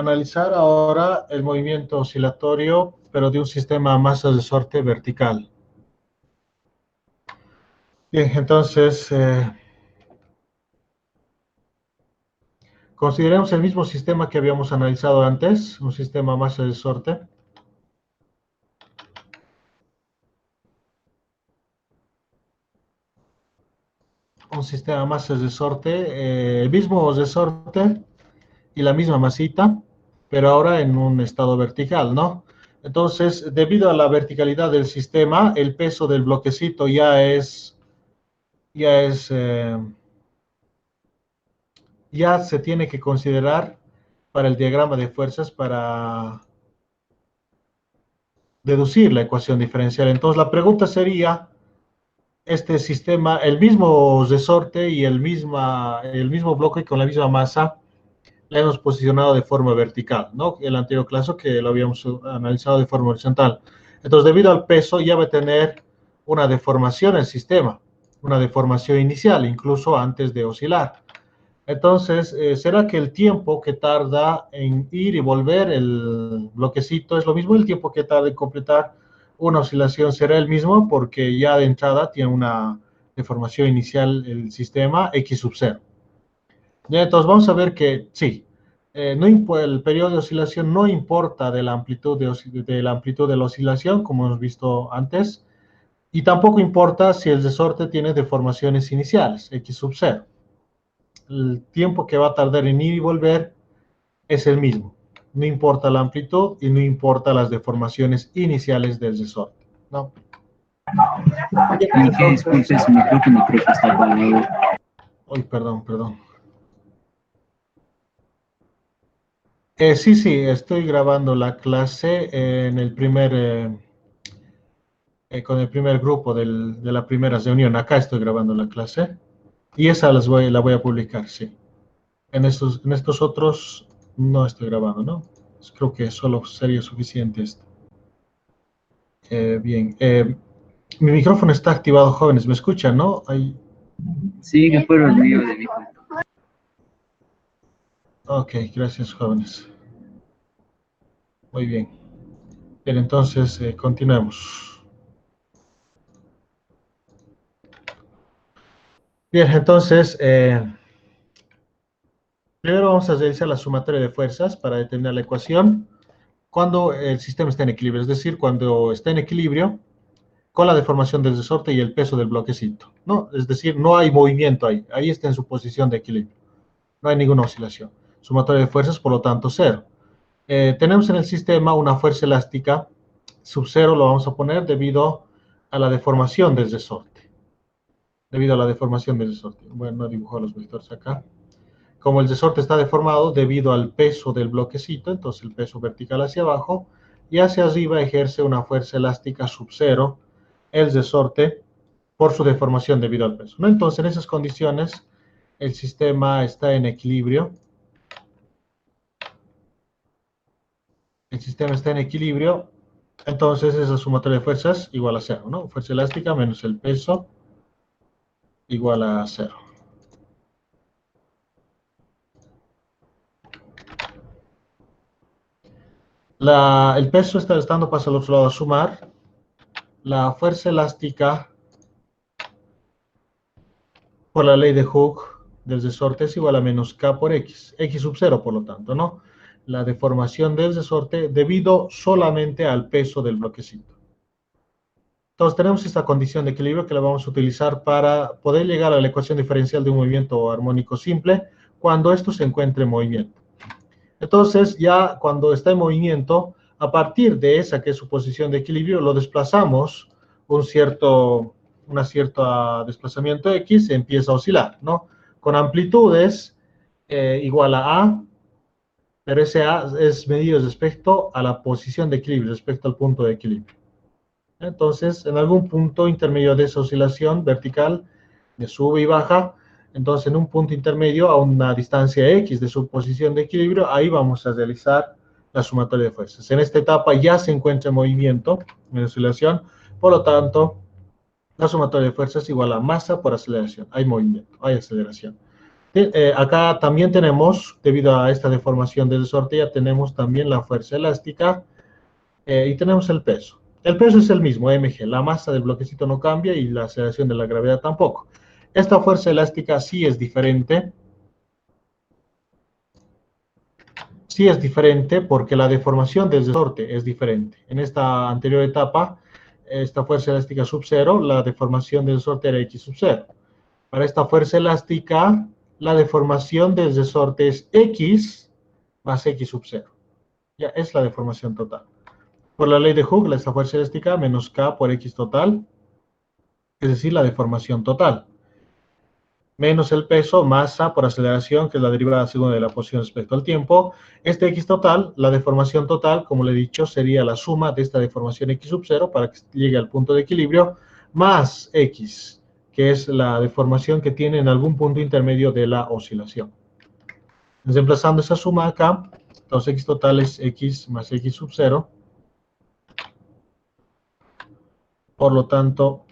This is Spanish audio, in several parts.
analizar ahora el movimiento oscilatorio, pero de un sistema a masas de sorte vertical. Bien, entonces, consideremos el mismo sistema que habíamos analizado antes, un sistema a masas de sorte. Un sistema a masas de sorte, el mismo resorte y la misma masita, pero ahora en un estado vertical, ¿no? Entonces, debido a la verticalidad del sistema, el peso del bloquecito ya se tiene que considerar para el diagrama de fuerzas para deducir la ecuación diferencial. Entonces, la pregunta sería, este sistema, el mismo resorte y el mismo bloque con la misma masa, la hemos posicionado de forma vertical, ¿no? El anterior caso que lo habíamos analizado de forma horizontal. Entonces, debido al peso, ya va a tener una deformación el sistema, una deformación inicial, incluso antes de oscilar. Entonces, ¿será que el tiempo que tarda en ir y volver el bloquecito es lo mismo? ¿El tiempo que tarda en completar una oscilación será el mismo? Porque ya de entrada tiene una deformación inicial el sistema X sub 0. Ya, entonces vamos a ver que sí, el periodo de oscilación no importa de la amplitud de la oscilación, como hemos visto antes, y tampoco importa si el resorte tiene deformaciones iniciales, X sub 0. El tiempo que va a tardar en ir y volver es el mismo. No importa la amplitud y no importa las deformaciones iniciales del resorte, ¿no? Disculpe, su micrófono creo que está apagado. Uy, perdón. Sí, estoy grabando la clase en el con el primer grupo de la primera reunión. Acá estoy grabando la clase y esa la voy a publicar, sí. En estos otros no estoy grabando, ¿no? Creo que solo sería suficiente esto. Bien. Mi micrófono está activado, jóvenes. ¿Me escuchan, no? Sí, que fue el ruido de mi computadora. Ok, gracias, jóvenes. Muy bien. Bien, entonces continuemos. Bien, entonces, primero vamos a realizar la sumatoria de fuerzas para determinar la ecuación cuando el sistema está en equilibrio, es decir, cuando está en equilibrio con la deformación del resorte y el peso del bloquecito, ¿no? Es decir, no hay movimiento ahí está en su posición de equilibrio, no hay ninguna oscilación. Sumatoria de fuerzas, por lo tanto, cero. Tenemos en el sistema una fuerza elástica, sub cero lo vamos a poner debido a la deformación del resorte. Bueno, no dibujo los vectores acá. Como el resorte está deformado debido al peso del bloquecito, entonces el peso vertical hacia abajo, y hacia arriba ejerce una fuerza elástica sub cero, el resorte, por su deformación debido al peso, ¿no? Entonces, en esas condiciones, el sistema está en equilibrio. Entonces esa sumatoria de fuerzas igual a cero, ¿no? Fuerza elástica menos el peso igual a cero. El peso está restando, pasa al otro lado a sumar. La fuerza elástica por la ley de Hooke del resorte es igual a menos K por X, X sub 0 por lo tanto, ¿no? La deformación del resorte debido solamente al peso del bloquecito. Entonces tenemos esta condición de equilibrio que la vamos a utilizar para poder llegar a la ecuación diferencial de un movimiento armónico simple cuando esto se encuentre en movimiento. Entonces ya cuando está en movimiento, a partir de esa que es su posición de equilibrio, lo desplazamos un cierto desplazamiento X, se empieza a oscilar, ¿no? Con amplitudes igual a, pero ese A es medido respecto a la posición de equilibrio, respecto al punto de equilibrio. Entonces, en algún punto intermedio de esa oscilación vertical, de sube y baja, entonces en un punto intermedio a una distancia X de su posición de equilibrio, ahí vamos a realizar la sumatoria de fuerzas. En esta etapa ya se encuentra en movimiento, en oscilación, por lo tanto, la sumatoria de fuerzas es igual a masa por aceleración. Hay movimiento, hay aceleración. Acá también tenemos, debido a esta deformación del resorte, ya tenemos también la fuerza elástica y tenemos el peso. El peso es el mismo, mg. La masa del bloquecito no cambia y la aceleración de la gravedad tampoco. Esta fuerza elástica sí es diferente. Sí es diferente porque la deformación del resorte es diferente. En esta anterior etapa, esta fuerza elástica sub 0, la deformación del resorte era x sub 0. Para esta fuerza elástica, la deformación del resorte es x más x sub 0. Ya es la deformación total. Por la ley de Hooke, esta fuerza elástica menos k por x total, es decir, la deformación total. Menos el peso, masa por aceleración, que es la derivada segunda de la posición respecto al tiempo. Este x total, la deformación total, como le he dicho, sería la suma de esta deformación x sub 0 para que llegue al punto de equilibrio, más x, que es la deformación que tiene en algún punto intermedio de la oscilación. Reemplazando esa suma acá, entonces x total es x más x sub 0. Por lo tanto,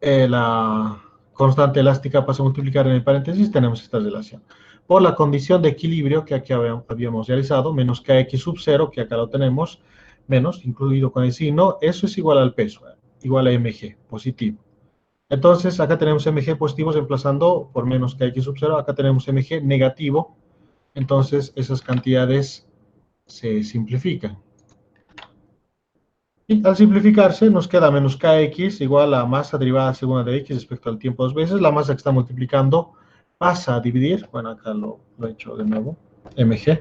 la constante elástica pasa a multiplicar en el paréntesis, tenemos esta relación. Por la condición de equilibrio que aquí habíamos realizado, menos kx sub 0, que acá lo tenemos, menos, incluido con el signo, eso es igual al peso, igual a mg, positivo. Entonces, acá tenemos mg positivo reemplazando por menos kx sub 0, acá tenemos mg negativo, entonces esas cantidades se simplifican. Y al simplificarse nos queda menos kx igual a masa derivada segunda de x respecto al tiempo dos veces. La masa que está multiplicando pasa a dividir. Bueno, acá lo he hecho de nuevo. mg.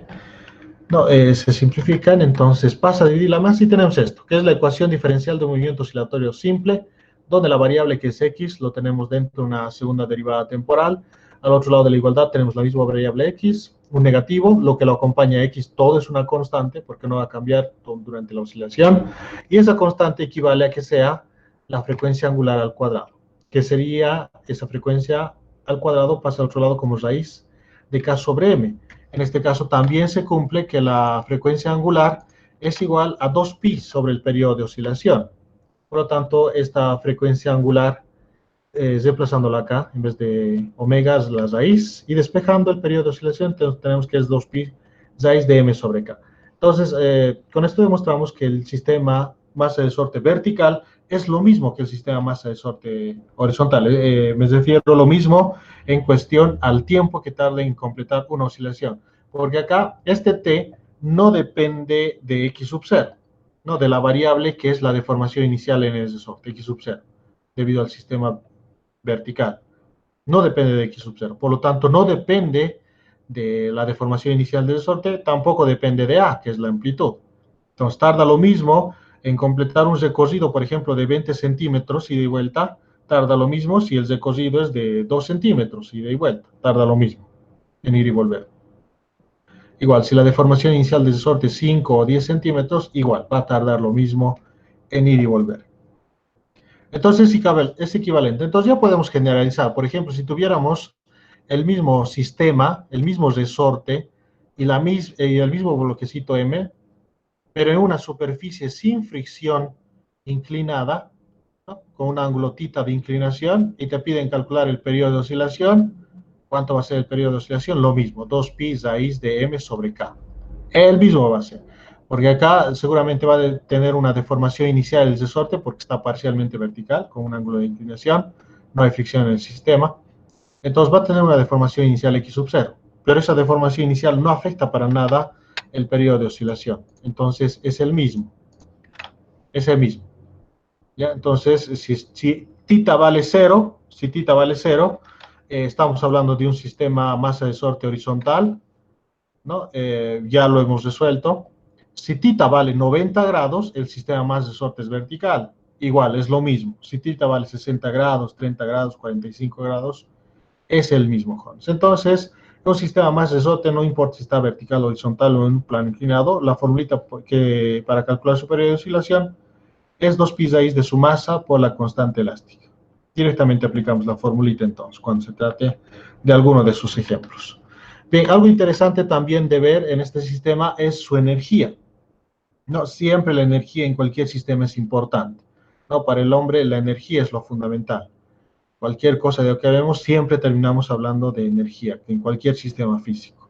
No, se simplifican, entonces pasa a dividir la masa y tenemos esto, que es la ecuación diferencial de un movimiento oscilatorio simple, donde la variable que es x lo tenemos dentro de una segunda derivada temporal. Al otro lado de la igualdad tenemos la misma variable x, un negativo, lo que lo acompaña a x, todo es una constante, porque no va a cambiar durante la oscilación, y esa constante equivale a que sea la frecuencia angular al cuadrado, que sería esa frecuencia al cuadrado pasa al otro lado como raíz de k sobre m. En este caso también se cumple que la frecuencia angular es igual a 2pi sobre el periodo de oscilación. Por lo tanto, esta frecuencia angular, reemplazándola acá, en vez de omega es la raíz, y despejando el periodo de oscilación, tenemos que es 2pi raíz de m sobre k. Entonces, con esto demostramos que el sistema masa de sorte vertical es lo mismo que el sistema masa de sorte horizontal. Me refiero a lo mismo en cuestión al tiempo que tarda en completar una oscilación. Porque acá este t no depende de x sub 0, no de la variable que es la deformación inicial en el resorte, x sub 0, debido al sistema vertical. No depende de x sub 0. Por lo tanto, no depende de la deformación inicial del resorte, tampoco depende de a, que es la amplitud. Entonces, tarda lo mismo en completar un recorrido, por ejemplo, de 20 centímetros ida y vuelta, tarda lo mismo si el recorrido es de 2 centímetros ida y vuelta, tarda lo mismo en ir y volver. Igual, si la deformación inicial del resorte es 5 o 10 centímetros, igual, va a tardar lo mismo en ir y volver. Entonces, es equivalente. Entonces, ya podemos generalizar. Por ejemplo, si tuviéramos el mismo sistema, el mismo resorte y el mismo bloquecito M, pero en una superficie sin fricción inclinada, ¿no? Con un ángulo θ de inclinación, y te piden calcular el periodo de oscilación. ¿Cuánto va a ser el periodo de oscilación? Lo mismo, 2pi raíz de m sobre k. El mismo va a ser. Porque acá seguramente va a tener una deformación inicial del resorte porque está parcialmente vertical, con un ángulo de inclinación. No hay fricción en el sistema. Entonces va a tener una deformación inicial x sub 0. Pero esa deformación inicial no afecta para nada el periodo de oscilación. Entonces es el mismo. Es el mismo. ¿Ya? Entonces, si θ vale 0, estamos hablando de un sistema masa de sorte horizontal, ¿no? Ya lo hemos resuelto. Si θ vale 90 grados, el sistema masa de sorte es vertical. Igual, es lo mismo. Si θ vale 60 grados, 30 grados, 45 grados, es el mismo, Jones. Entonces, un sistema masa de sorte, no importa si está vertical, horizontal o en un plano inclinado, la formulita para calcular su periodo de oscilación es 2pi raíz de su masa por la constante elástica. Directamente aplicamos la formulita entonces, cuando se trate de alguno de sus ejemplos. Bien, algo interesante también de ver en este sistema es su energía. No siempre la energía en cualquier sistema es importante. No, para el hombre la energía es lo fundamental. cualquier cosa de lo que vemos, siempre terminamos hablando de energía, en cualquier sistema físico.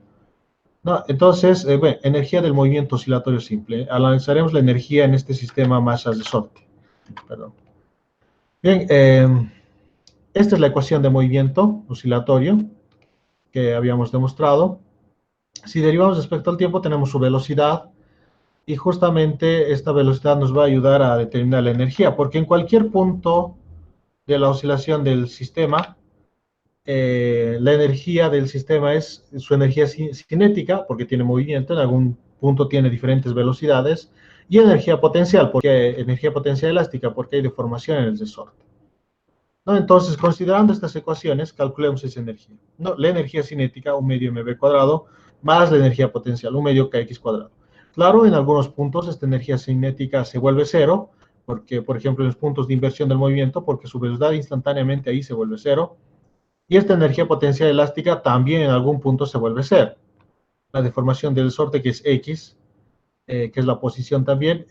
¿No? Entonces, bueno, energía del movimiento oscilatorio simple. Analizaremos la energía en este sistema masas-resorte. Perdón. Bien, esta es la ecuación de movimiento oscilatorio que habíamos demostrado. Si derivamos respecto al tiempo, tenemos su velocidad, y justamente esta velocidad nos va a ayudar a determinar la energía, porque en cualquier punto de la oscilación del sistema, la energía del sistema es su energía cinética, porque tiene movimiento, en algún punto tiene diferentes velocidades, y energía potencial, porque energía potencial elástica, porque hay deformación en el resorte. ¿No? Entonces, considerando estas ecuaciones, calculemos esa energía. ¿No? La energía cinética, 1 medio mv cuadrado, más la energía potencial, 1 medio kx cuadrado. Claro, en algunos puntos esta energía cinética se vuelve cero, porque, por ejemplo, en los puntos de inversión del movimiento, porque su velocidad instantáneamente ahí se vuelve cero, y esta energía potencial elástica también en algún punto se vuelve cero. La deformación del resorte, que es x, que es la posición también,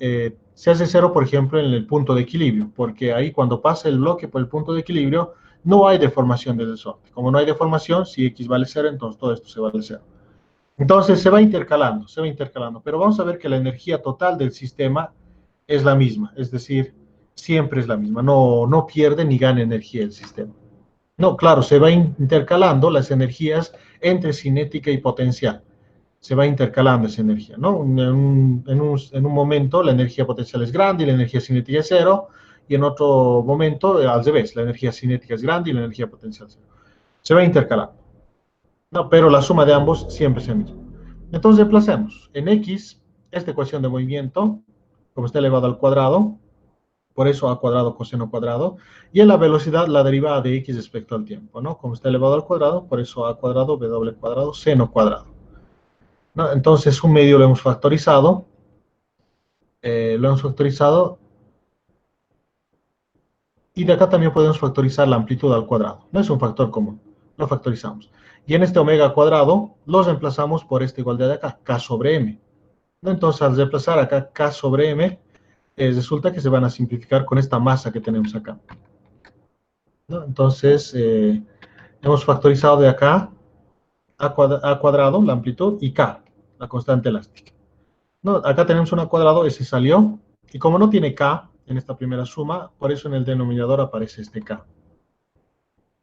se hace cero, por ejemplo, en el punto de equilibrio, porque ahí cuando pasa el bloque por el punto de equilibrio, no hay deformación del resorte. Como no hay deformación, si x vale cero, entonces todo esto se vale cero. Entonces se va intercalando, pero vamos a ver que la energía total del sistema es la misma, es decir, siempre es la misma, no pierde ni gana energía el sistema. No, claro, se va intercalando las energías entre cinética y potencial. Se va intercalando esa energía, ¿no? En un momento la energía potencial es grande y la energía cinética es cero, y en otro momento, al revés, la energía cinética es grande y la energía potencial es cero. Se va intercalando. No, pero la suma de ambos siempre es el mismo. Entonces, reemplacemos. En x, esta ecuación de movimiento, como está elevado al cuadrado, por eso a cuadrado coseno cuadrado, y en la velocidad la derivada de x respecto al tiempo, ¿no? Como está elevado al cuadrado, por eso a cuadrado w cuadrado seno cuadrado. ¿No? Entonces, un medio lo hemos factorizado, y de acá también podemos factorizar la amplitud al cuadrado. No es un factor común, lo factorizamos. Y en este omega cuadrado, lo reemplazamos por esta igualdad de acá, k sobre m. ¿No? Entonces, al reemplazar acá k sobre m, resulta que se van a simplificar con esta masa que tenemos acá. ¿No? Entonces, hemos factorizado de acá a cuadrado, la amplitud, y k, la constante elástica. No, acá tenemos una cuadrado, ese salió, y como no tiene k en esta primera suma, por eso en el denominador aparece este k.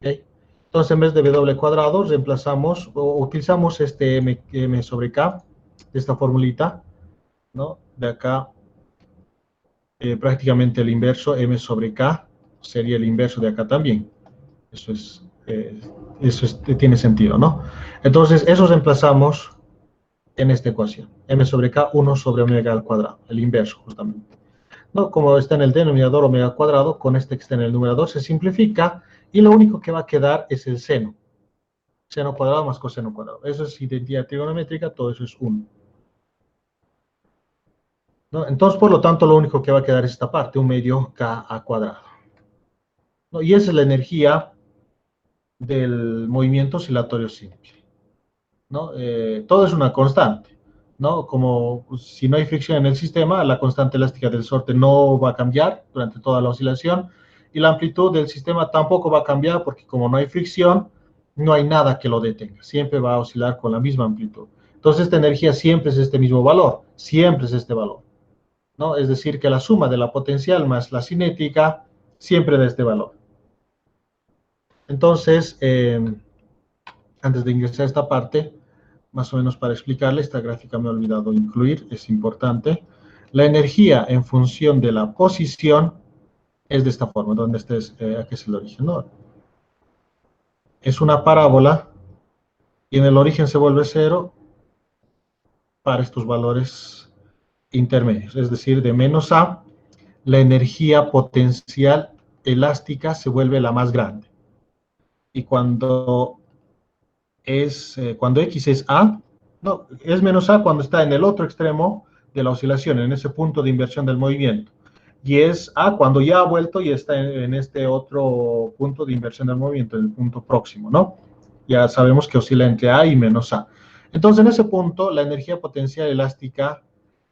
¿Okay? Entonces, en vez de w cuadrado, reemplazamos, o utilizamos este m sobre k, de esta formulita, ¿no? De acá, prácticamente el inverso, m sobre k, sería el inverso de acá también. Tiene sentido, ¿no? Entonces, eso reemplazamos en esta ecuación. M sobre K, 1 sobre omega al cuadrado, el inverso, justamente. ¿No? Como está en el denominador omega al cuadrado, con este que está en el numerador se simplifica, y lo único que va a quedar es el seno. Seno cuadrado más coseno cuadrado. Eso es identidad trigonométrica, todo eso es 1. ¿No? Entonces, por lo tanto, lo único que va a quedar es esta parte, 1 medio K a cuadrado. ¿No? Y esa es la energía del movimiento oscilatorio simple. ¿No? Todo es una constante, ¿no? Como pues, si no hay fricción en el sistema, la constante elástica del resorte no va a cambiar durante toda la oscilación, y la amplitud del sistema tampoco va a cambiar, porque como no hay fricción, no hay nada que lo detenga, siempre va a oscilar con la misma amplitud. Entonces esta energía siempre es este mismo valor, siempre es este valor, ¿no? Es decir, que la suma de la potencial más la cinética siempre da este valor. Entonces, antes de ingresar a esta parte, más o menos para explicarle, esta gráfica me he olvidado incluir, es importante. La energía en función de la posición es de esta forma, donde estés, aquí es el origen, ¿no? Es una parábola, y en el origen se vuelve cero para estos valores intermedios, es decir, de menos a, la energía potencial elástica se vuelve la más grande. Y cuando x es a, no, es menos a cuando está en el otro extremo de la oscilación, en ese punto de inversión del movimiento. Y es a cuando ya ha vuelto y está en este otro punto de inversión del movimiento, en el punto próximo, ¿no? Ya sabemos que oscila entre a y menos a. Entonces, en ese punto, la energía potencial elástica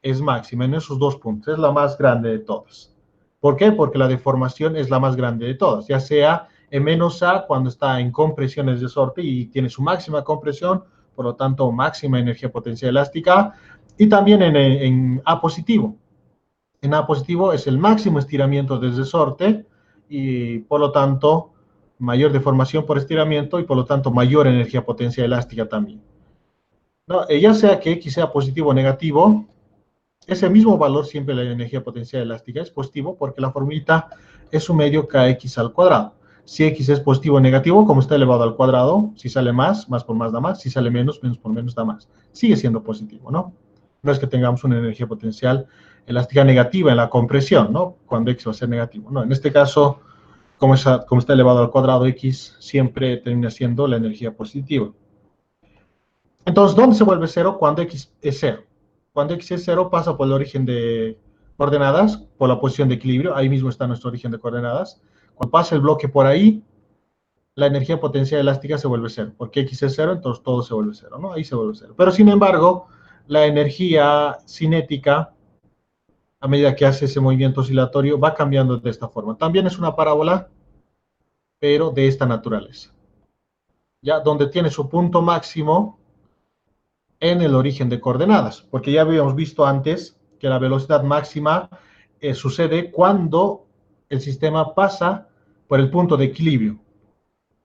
es máxima, en esos dos puntos, es la más grande de todas. ¿Por qué? Porque la deformación es la más grande de todas, ya sea menos A cuando está en compresiones de sorte y tiene su máxima compresión, por lo tanto, máxima energía potencial elástica, y también en A positivo. En A positivo es el máximo estiramiento del resorte y, por lo tanto, mayor deformación por estiramiento y, por lo tanto, mayor energía potencial elástica también. ¿No? Ya sea que X sea positivo o negativo, ese mismo valor siempre la energía potencial elástica es positivo porque la formulita es un medio kx al cuadrado. Si x es positivo o negativo, como está elevado al cuadrado, si sale más, más por más da más, si sale menos, menos por menos da más. Sigue siendo positivo, ¿no? No es que tengamos una energía potencial elástica negativa en la compresión, ¿no? Cuando x va a ser negativo, ¿no? En este caso, como está elevado al cuadrado, x siempre termina siendo la energía positiva. Entonces, ¿dónde se vuelve cero? Cuando x es cero. Cuando x es cero pasa por el origen de coordenadas, por la posición de equilibrio, ahí mismo está nuestro origen de coordenadas. Cuando pasa el bloque por ahí, la energía potencial elástica se vuelve cero, porque x es cero, entonces todo se vuelve cero, ¿no? Ahí se vuelve cero. Pero sin embargo, la energía cinética, a medida que hace ese movimiento oscilatorio, va cambiando de esta forma. También es una parábola, pero de esta naturaleza. Ya donde tiene su punto máximo en el origen de coordenadas, porque ya habíamos visto antes que la velocidad máxima sucede cuando el sistema pasa por el punto de equilibrio.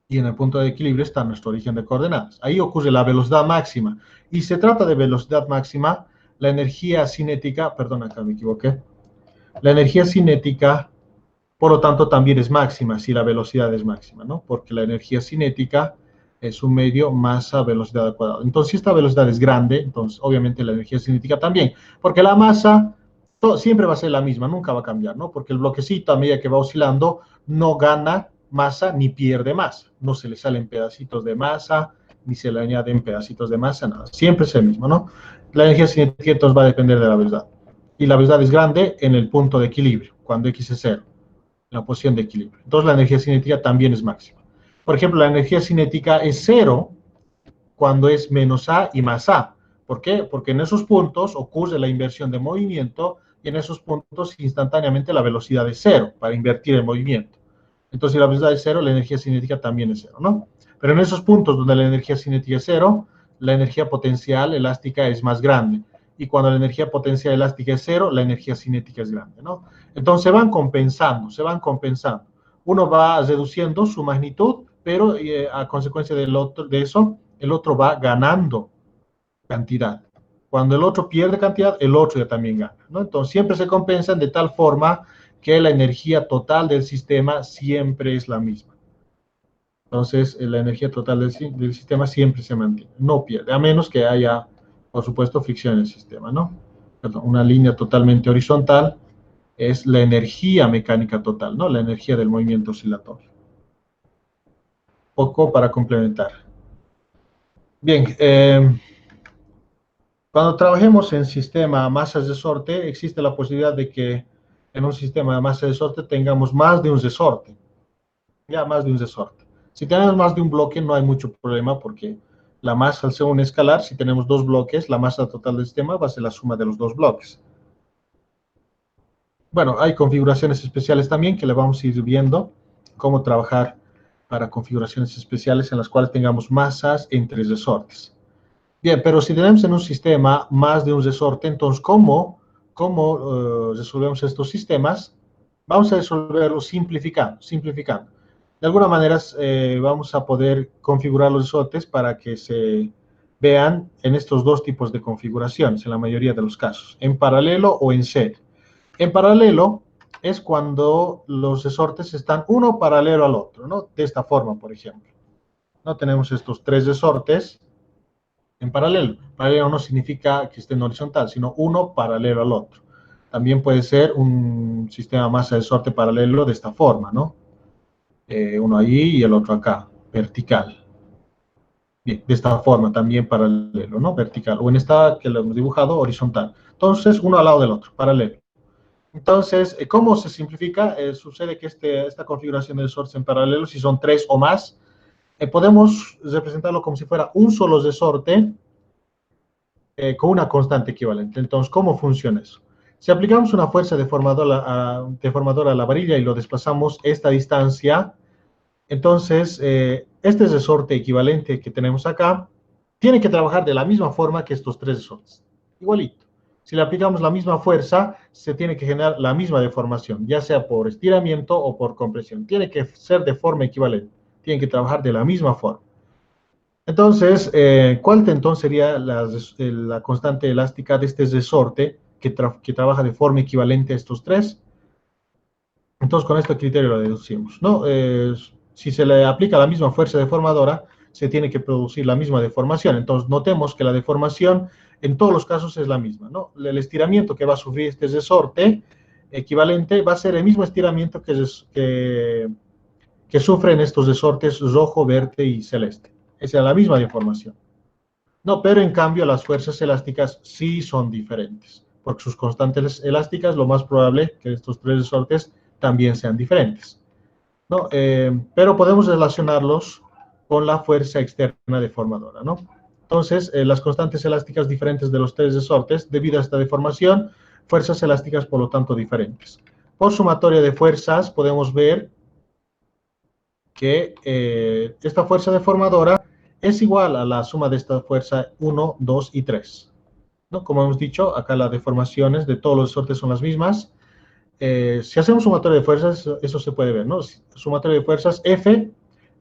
Y en el punto de equilibrio está nuestro origen de coordenadas. Ahí ocurre la velocidad máxima. Y se trata de velocidad máxima, la energía cinética, perdón, acá me equivoqué. La energía cinética, por lo tanto, también es máxima si la velocidad es máxima, ¿no? Porque la energía cinética es un medio masa velocidad al cuadrado. Entonces, si esta velocidad es grande, entonces obviamente la energía cinética también, porque la masa siempre va a ser la misma, nunca va a cambiar, ¿no? Porque el bloquecito a medida que va oscilando no gana masa ni pierde masa, no se le salen pedacitos de masa, ni se le añaden pedacitos de masa, nada, siempre es el mismo, ¿no? La energía cinética entonces va a depender de la velocidad. Y la velocidad es grande en el punto de equilibrio, cuando x es cero, la posición de equilibrio. Entonces la energía cinética también es máxima. Por ejemplo, la energía cinética es cero cuando es menos A y más A. ¿Por qué? Porque en esos puntos ocurre la inversión de movimiento y en esos puntos instantáneamente la velocidad es cero para invertir el movimiento. Entonces, si la velocidad es cero, la energía cinética también es cero, ¿no? Pero en esos puntos donde la energía cinética es cero, la energía potencial elástica es más grande. Y cuando la energía potencial elástica es cero, la energía cinética es grande, ¿no? Entonces se van compensando, se van compensando. Uno va reduciendo su magnitud, pero a consecuencia de eso, el otro va ganando cantidad. Cuando el otro pierde cantidad, el otro ya también gana, ¿no? Entonces siempre se compensan de tal forma que la energía total del sistema siempre es la misma. Entonces, la energía total del sistema siempre se mantiene, no pierde, a menos que haya, por supuesto, fricción en el sistema, ¿no? Perdón, una línea totalmente horizontal es la energía mecánica total, ¿no? La energía del movimiento oscilatorio. Poco para complementar. Bien, cuando trabajemos en sistema masas de resorte, existe la posibilidad de que en un sistema de masa de resorte tengamos más de un resorte. Ya, más de un resorte. Si tenemos más de un bloque, no hay mucho problema porque la masa, al ser un escalar, si tenemos dos bloques, la masa total del sistema va a ser la suma de los dos bloques. Bueno, hay configuraciones especiales también que le vamos a ir viendo cómo trabajar para configuraciones especiales en las cuales tengamos masas entre resortes. Bien, pero si tenemos en un sistema más de un resorte, entonces, ¿cómo resolvemos estos sistemas? Vamos a resolverlos simplificando. De alguna manera, vamos a poder configurar los resortes para que se vean en estos dos tipos de configuraciones, en la mayoría de los casos, en paralelo o en serie. En paralelo es cuando los resortes están uno paralelo al otro, ¿no? De esta forma, por ejemplo. ¿No? Tenemos estos tres resortes en paralelo. Paralelo no significa que estén horizontal, sino uno paralelo al otro. También puede ser un sistema masa de resorte paralelo de esta forma, ¿no? Uno allí y el otro acá, vertical. Bien, de esta forma también paralelo, ¿no? Vertical. O en esta que lo hemos dibujado, horizontal. Entonces, uno al lado del otro, paralelo. Entonces, ¿cómo se simplifica? Sucede que esta configuración de resortes en paralelo, si son tres o más, podemos representarlo como si fuera un solo resorte con una constante equivalente. Entonces, ¿cómo funciona eso? Si aplicamos una fuerza deformadora a la varilla y lo desplazamos esta distancia, Entonces, este resorte equivalente que tenemos acá tiene que trabajar de la misma forma que estos tres resortes. Igualito. Si le aplicamos la misma fuerza, se tiene que generar la misma deformación, ya sea por estiramiento o por compresión. Tiene que ser de forma equivalente. Tienen que trabajar de la misma forma. Entonces, ¿cuál entonces sería la constante elástica de este resorte que trabaja de forma equivalente a estos tres? Entonces, con este criterio lo deducimos, ¿no? Si se le aplica la misma fuerza deformadora, se tiene que producir la misma deformación. Entonces, notemos que la deformación en todos los casos es la misma, ¿no? El estiramiento que va a sufrir este resorte equivalente va a ser el mismo estiramiento que sufren estos resortes rojo, verde y celeste. Esa es la misma deformación. No, pero en cambio las fuerzas elásticas sí son diferentes, porque sus constantes elásticas, lo más probable que estos tres resortes también sean diferentes, ¿no? Pero podemos relacionarlos con la fuerza externa deformadora, ¿no? Entonces, las constantes elásticas diferentes de los tres resortes, debido a esta deformación, fuerzas elásticas, por lo tanto, diferentes. Por sumatoria de fuerzas, podemos ver que esta fuerza deformadora es igual a la suma de esta fuerza 1, 2 y 3, ¿no? Como hemos dicho, acá las deformaciones de todos los resortes son las mismas. Si hacemos sumatoria de fuerzas, eso se puede ver, ¿no? Sumatoria de fuerzas, F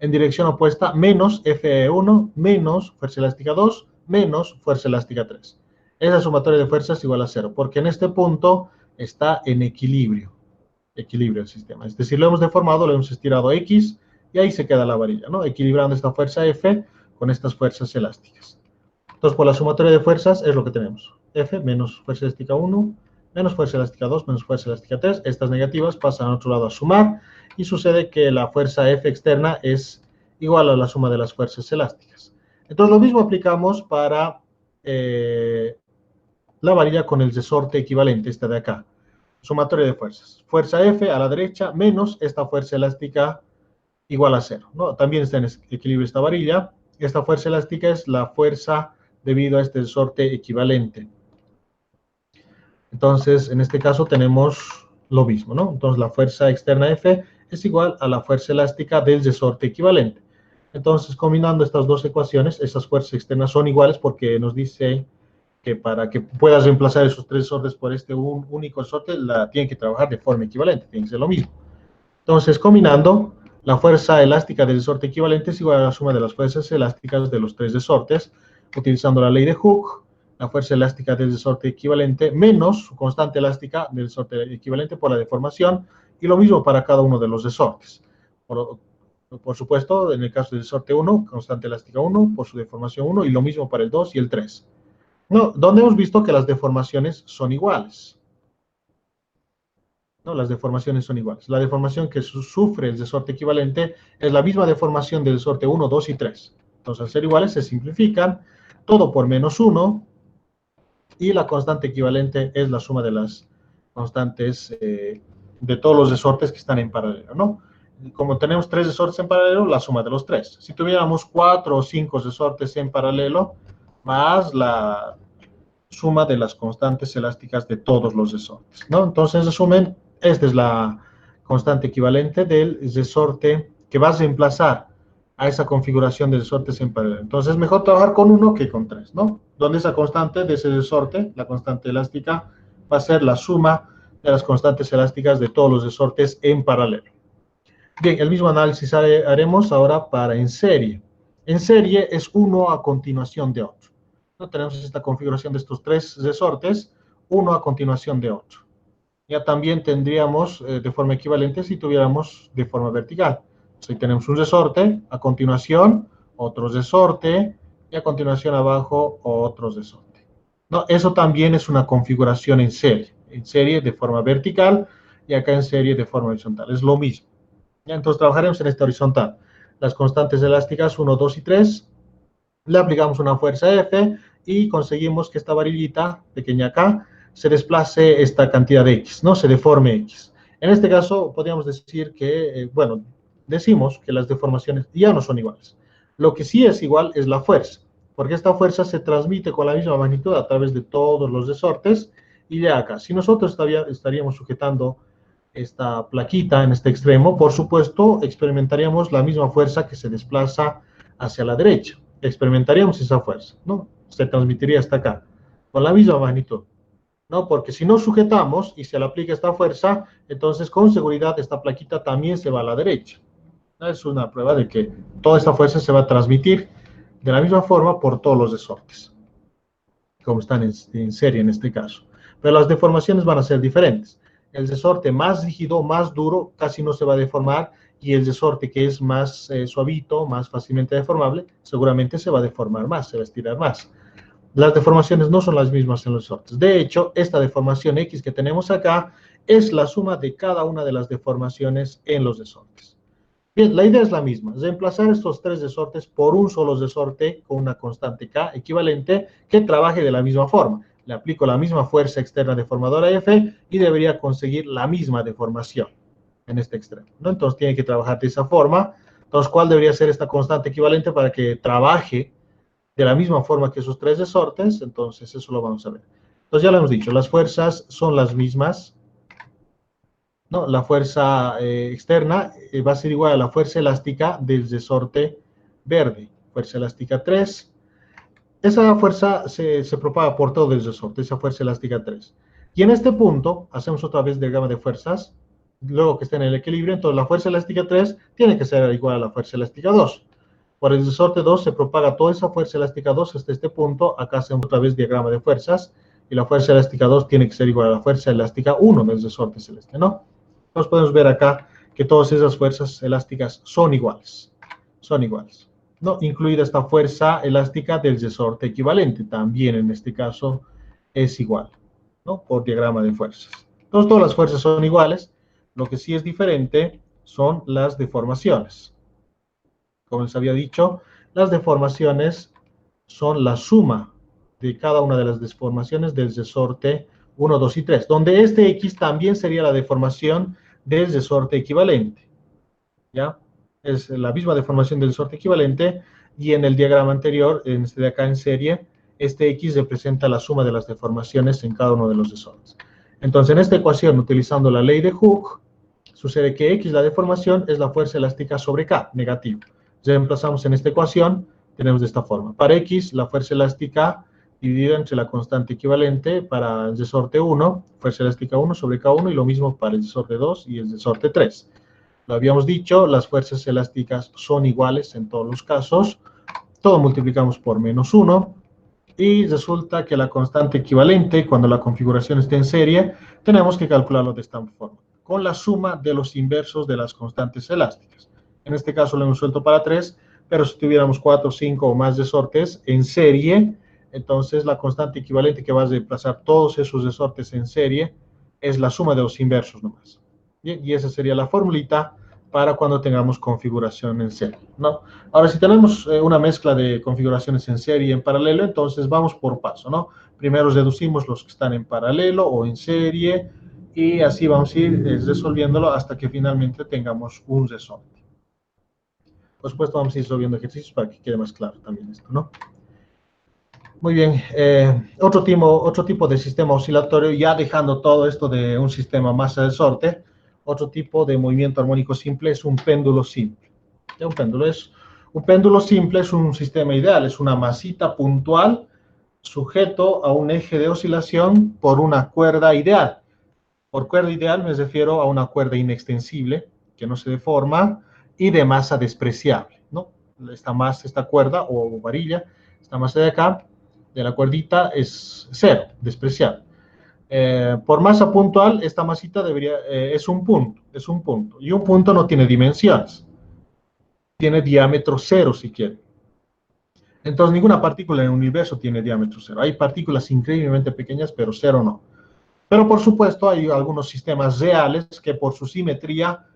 en dirección opuesta, menos Fe1, menos fuerza elástica 2, menos fuerza elástica 3. Esa sumatoria de fuerzas es igual a 0, porque en este punto está en equilibrio el sistema. Es decir, lo hemos deformado, lo hemos estirado X, y ahí se queda la varilla, ¿no? Equilibrando esta fuerza F con estas fuerzas elásticas. Entonces, por la sumatoria de fuerzas es lo que tenemos. F menos fuerza elástica 1, menos fuerza elástica 2, menos fuerza elástica 3. Estas negativas pasan al otro lado a sumar, y sucede que la fuerza F externa es igual a la suma de las fuerzas elásticas. Entonces, lo mismo aplicamos para la varilla con el resorte equivalente, esta de acá. Sumatoria de fuerzas. Fuerza F a la derecha menos esta fuerza elástica igual a 0, ¿no? También está en equilibrio esta varilla. Esta fuerza elástica es la fuerza debido a este resorte equivalente. Entonces, en este caso tenemos lo mismo, ¿no? Entonces, la fuerza externa F es igual a la fuerza elástica del resorte equivalente. Entonces, combinando estas dos ecuaciones, estas fuerzas externas son iguales porque nos dice que para que puedas reemplazar esos tres resortes por este único resorte, tienen que trabajar de forma equivalente, tiene que ser lo mismo. Entonces, combinando, la fuerza elástica del resorte equivalente es igual a la suma de las fuerzas elásticas de los tres resortes, utilizando la ley de Hooke. La fuerza elástica del resorte equivalente menos su constante elástica del resorte equivalente por la deformación, y lo mismo para cada uno de los resortes. Por supuesto, en el caso del resorte 1, constante elástica 1 por su deformación 1, y lo mismo para el 2 y el 3. No, donde hemos visto que las deformaciones son iguales. ¿No? Las deformaciones son iguales. La deformación que sufre el resorte equivalente es la misma deformación del resorte 1, 2 y 3. Entonces, al ser iguales, se simplifican, todo por menos 1, y la constante equivalente es la suma de las constantes de todos los resortes que están en paralelo, ¿no? Como tenemos tres resortes en paralelo, la suma de los tres. Si tuviéramos 4 o 5 resortes en paralelo, más la suma de las constantes elásticas de todos los resortes, ¿no? Entonces, en resumen, esta es la constante equivalente del resorte que va a reemplazar a esa configuración de resortes en paralelo. Entonces, es mejor trabajar con uno que con tres, ¿no? Donde esa constante de ese resorte, la constante elástica, va a ser la suma de las constantes elásticas de todos los resortes en paralelo. Bien, el mismo análisis haremos ahora para en serie. En serie es uno a continuación de otro. ¿No? Tenemos esta configuración de estos tres resortes, uno a continuación de otro. Ya también tendríamos de forma equivalente si tuviéramos de forma vertical. Si tenemos un resorte, a continuación otro resorte, y a continuación abajo otro resorte. ¿No? Eso también es una configuración en serie de forma vertical, y acá en serie de forma horizontal. Es lo mismo. ¿Ya? Entonces trabajaremos en esta horizontal. Las constantes elásticas 1, 2 y 3, le aplicamos una fuerza F y conseguimos que esta varillita pequeña acá se desplace esta cantidad de X, ¿no? Se deforme X. En este caso, podríamos decir que, bueno, decimos que las deformaciones ya no son iguales. Lo que sí es igual es la fuerza, porque esta fuerza se transmite con la misma magnitud a través de todos los resortes, y ya acá, si nosotros estaríamos sujetando esta plaquita en este extremo, por supuesto, experimentaríamos la misma fuerza que se desplaza hacia la derecha. Experimentaríamos esa fuerza, ¿no? Se transmitiría hasta acá, con la misma magnitud, ¿no? Porque si no sujetamos y se le aplica esta fuerza, entonces con seguridad esta plaquita también se va a la derecha. Es una prueba de que toda esta fuerza se va a transmitir de la misma forma por todos los resortes, como están en serie en este caso. Pero las deformaciones van a ser diferentes. El resorte más rígido, más duro, casi no se va a deformar, y el resorte que es más suavito, más fácilmente deformable, seguramente se va a deformar más, se va a estirar más. Las deformaciones no son las mismas en los resortes. De hecho, esta deformación X que tenemos acá es la suma de cada una de las deformaciones en los resortes. Bien, la idea es la misma, reemplazar estos tres resortes por un solo resorte con una constante K equivalente que trabaje de la misma forma. Le aplico la misma fuerza externa deformadora F y debería conseguir la misma deformación en este extremo, ¿no? Entonces tiene que trabajar de esa forma. Entonces, ¿cuál debería ser esta constante equivalente para que trabaje de la misma forma que esos tres resortes? Entonces, eso lo vamos a ver. Entonces, ya lo hemos dicho, las fuerzas son las mismas, ¿no? La fuerza externa va a ser igual a la fuerza elástica del resorte verde. Fuerza elástica 3. Esa fuerza se propaga por todo el resorte, esa fuerza elástica 3. Y en este punto, hacemos otra vez diagrama de fuerzas, luego que esté en el equilibrio, entonces la fuerza elástica 3 tiene que ser igual a la fuerza elástica 2. Por el resorte 2 se propaga toda esa fuerza elástica 2 hasta este punto, acá hacemos otra vez diagrama de fuerzas, y la fuerza elástica 2 tiene que ser igual a la fuerza elástica 1 del resorte celeste, ¿no? Entonces podemos ver acá que todas esas fuerzas elásticas son iguales, ¿no? Incluida esta fuerza elástica del resorte equivalente, también en este caso es igual, ¿no? Por diagrama de fuerzas. Entonces todas las fuerzas son iguales, lo que sí es diferente son las deformaciones. Como les había dicho, las deformaciones son la suma de cada una de las deformaciones del resorte 1, 2 y 3, donde este X también sería la deformación del resorte equivalente, ¿ya? Es la misma deformación del resorte equivalente, y en el diagrama anterior, en este de acá en serie, este X representa la suma de las deformaciones en cada uno de los resortes. Entonces, en esta ecuación, utilizando la ley de Hooke, sucede que X, la deformación, es la fuerza elástica sobre K, negativo. Reemplazamos en esta ecuación, tenemos de esta forma. Para X, la fuerza elástica dividida entre la constante equivalente para el resorte 1, fuerza elástica 1 sobre K1, y lo mismo para el resorte 2 y el resorte 3. Lo habíamos dicho, las fuerzas elásticas son iguales en todos los casos. Todo multiplicamos por menos 1. Y resulta que la constante equivalente, cuando la configuración esté en serie, tenemos que calcularlo de esta forma, con la suma de los inversos de las constantes elásticas. En este caso lo hemos suelto para 3, pero si tuviéramos 4, 5 o más resortes en serie, entonces la constante equivalente que va a reemplazar todos esos resortes en serie es la suma de los inversos nomás. Bien, y esa sería la formulita para cuando tengamos configuración en serie, ¿no? Ahora, si tenemos una mezcla de configuraciones en serie y en paralelo, entonces vamos por paso, ¿no? Primero reducimos los que están en paralelo o en serie, y así vamos a ir resolviéndolo hasta que finalmente tengamos un resorte. Por supuesto, vamos a ir resolviendo ejercicios para que quede más claro también esto, ¿no? Muy bien, otro tipo de sistema oscilatorio, ya dejando todo esto de un sistema masa de resorte, otro tipo de movimiento armónico simple es un péndulo simple. Un péndulo simple es un sistema ideal, es una masita puntual sujeto a un eje de oscilación por una cuerda ideal. Por cuerda ideal me refiero a una cuerda inextensible, que no se deforma, y de masa despreciable, ¿no? Esta cuerda o varilla, esta masa de acá, de la cuerdita, es cero, despreciable. Por masa puntual, esta masita es un punto, y un punto no tiene dimensiones, tiene diámetro cero si quiere. Entonces, ninguna partícula en el universo tiene diámetro cero. Hay partículas increíblemente pequeñas, pero cero no. Pero, por supuesto, hay algunos sistemas reales que por su simetría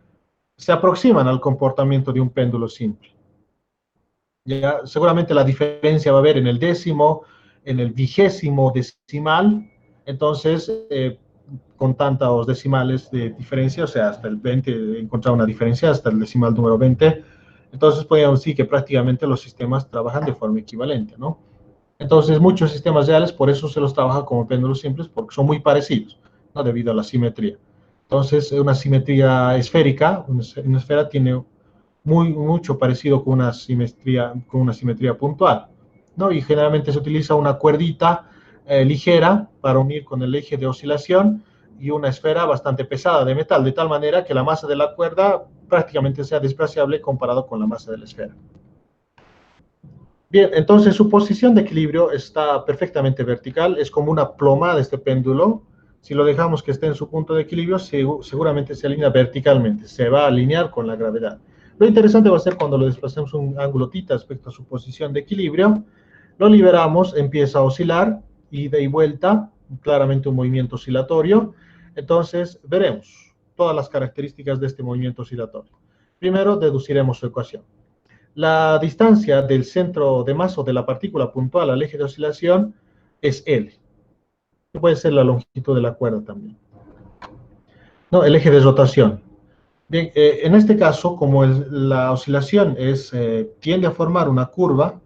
se aproximan al comportamiento de un péndulo simple. Ya, seguramente la diferencia va a haber en el décimo, en el vigésimo decimal. Entonces, con tantos decimales de diferencia, o sea, hasta el 20 he encontrado una diferencia, hasta el decimal número 20. Entonces, podríamos decir que prácticamente los sistemas trabajan de forma equivalente, ¿no? Entonces, muchos sistemas reales, por eso se los trabaja como péndulos simples, porque son muy parecidos, ¿no? Debido a la simetría. Entonces, una simetría esférica, una esfera tiene mucho parecido con una simetría puntual, ¿no? Y generalmente se utiliza una cuerdita ligera para unir con el eje de oscilación y una esfera bastante pesada de metal, de tal manera que la masa de la cuerda prácticamente sea despreciable comparado con la masa de la esfera. Bien, entonces su posición de equilibrio está perfectamente vertical, es como una ploma de este péndulo. Si lo dejamos que esté en su punto de equilibrio, seguramente se alinea verticalmente, se va a alinear con la gravedad. Lo interesante va a ser cuando lo desplacemos un ángulo θ respecto a su posición de equilibrio, lo liberamos, empieza a oscilar, ida y vuelta, claramente un movimiento oscilatorio. Entonces veremos todas las características de este movimiento oscilatorio. Primero deduciremos su ecuación. La distancia del centro de masa de la partícula puntual al eje de oscilación es L, que puede ser la longitud de la cuerda también. No, el eje de rotación. Bien, en este caso, como la oscilación tiende a formar una curva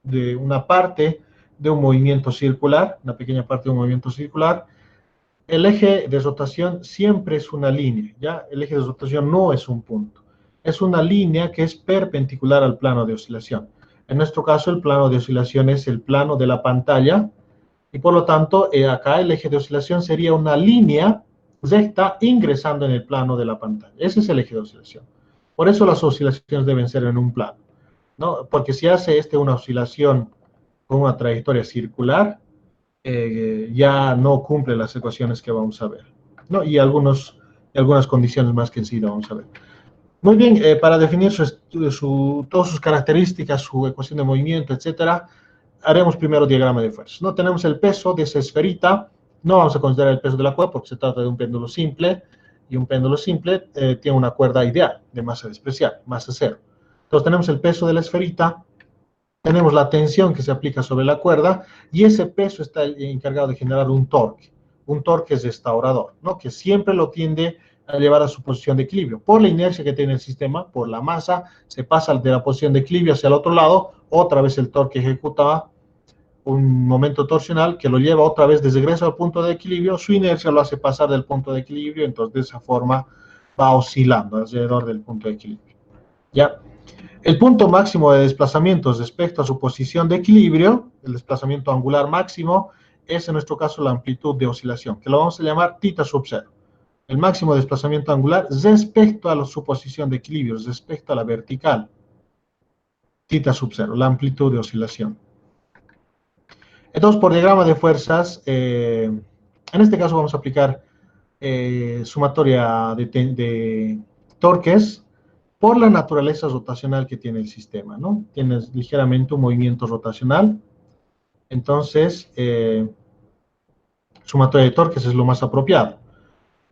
de una parte de un movimiento circular, una pequeña parte de un movimiento circular, el eje de rotación siempre es una línea, ¿ya? El eje de rotación no es un punto. Es una línea que es perpendicular al plano de oscilación. En nuestro caso, el plano de oscilación es el plano de la pantalla y por lo tanto, acá el eje de oscilación sería una línea recta ingresando en el plano de la pantalla. Ese es el eje de oscilación. Por eso las oscilaciones deben ser en un plano, ¿no? Porque si hace una oscilación con una trayectoria circular, ya no cumple las ecuaciones que vamos a ver, ¿no? Y algunas condiciones más que en sí vamos a ver. Muy bien, para definir todas sus características, su ecuación de movimiento, etcétera, haremos primero diagrama de fuerzas, ¿no? Tenemos el peso de esa esferita, no vamos a considerar el peso de la cuerda porque se trata de un péndulo simple, y un péndulo simple tiene una cuerda ideal de masa despreciable, masa cero. Entonces tenemos el peso de la esferita, tenemos la tensión que se aplica sobre la cuerda, y ese peso está encargado de generar un torque. Un torque es restaurador, ¿no? Que siempre lo tiende a llevar a su posición de equilibrio. Por la inercia que tiene el sistema, por la masa, se pasa de la posición de equilibrio hacia el otro lado, otra vez el torque ejecuta un momento torsional que lo lleva otra vez de regreso al punto de equilibrio, su inercia lo hace pasar del punto de equilibrio, entonces de esa forma va oscilando alrededor del punto de equilibrio. ¿Ya? El punto máximo de desplazamientos respecto a su posición de equilibrio, el desplazamiento angular máximo, es en nuestro caso la amplitud de oscilación, que lo vamos a llamar θ sub 0. El máximo desplazamiento angular respecto a su posición de equilibrio, respecto a la vertical, θ sub 0, la amplitud de oscilación. Entonces, por diagrama de fuerzas, en este caso vamos a aplicar sumatoria de torques por la naturaleza rotacional que tiene el sistema, ¿no? Tienes ligeramente un movimiento rotacional, entonces sumatoria de torques es lo más apropiado,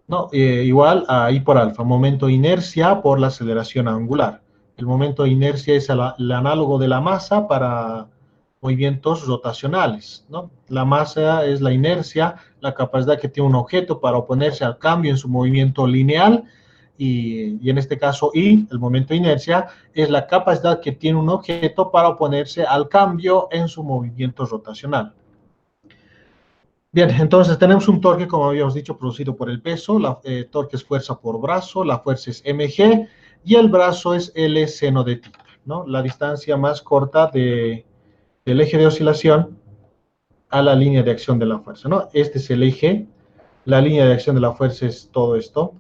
¿no? Igual a I por alfa, momento de inercia por la aceleración angular. El momento de inercia es el análogo de la masa para movimientos rotacionales, ¿no? La masa es la inercia, la capacidad que tiene un objeto para oponerse al cambio en su movimiento lineal, y en este caso I, el momento de inercia, es la capacidad que tiene un objeto para oponerse al cambio en su movimiento rotacional. Bien, entonces tenemos un torque, como habíamos dicho, producido por el peso. La torque es fuerza por brazo, la fuerza es mg, y el brazo es L seno de θ, ¿no? La distancia más corta del eje de oscilación a la línea de acción de la fuerza, ¿no? Este es el eje, la línea de acción de la fuerza es todo esto,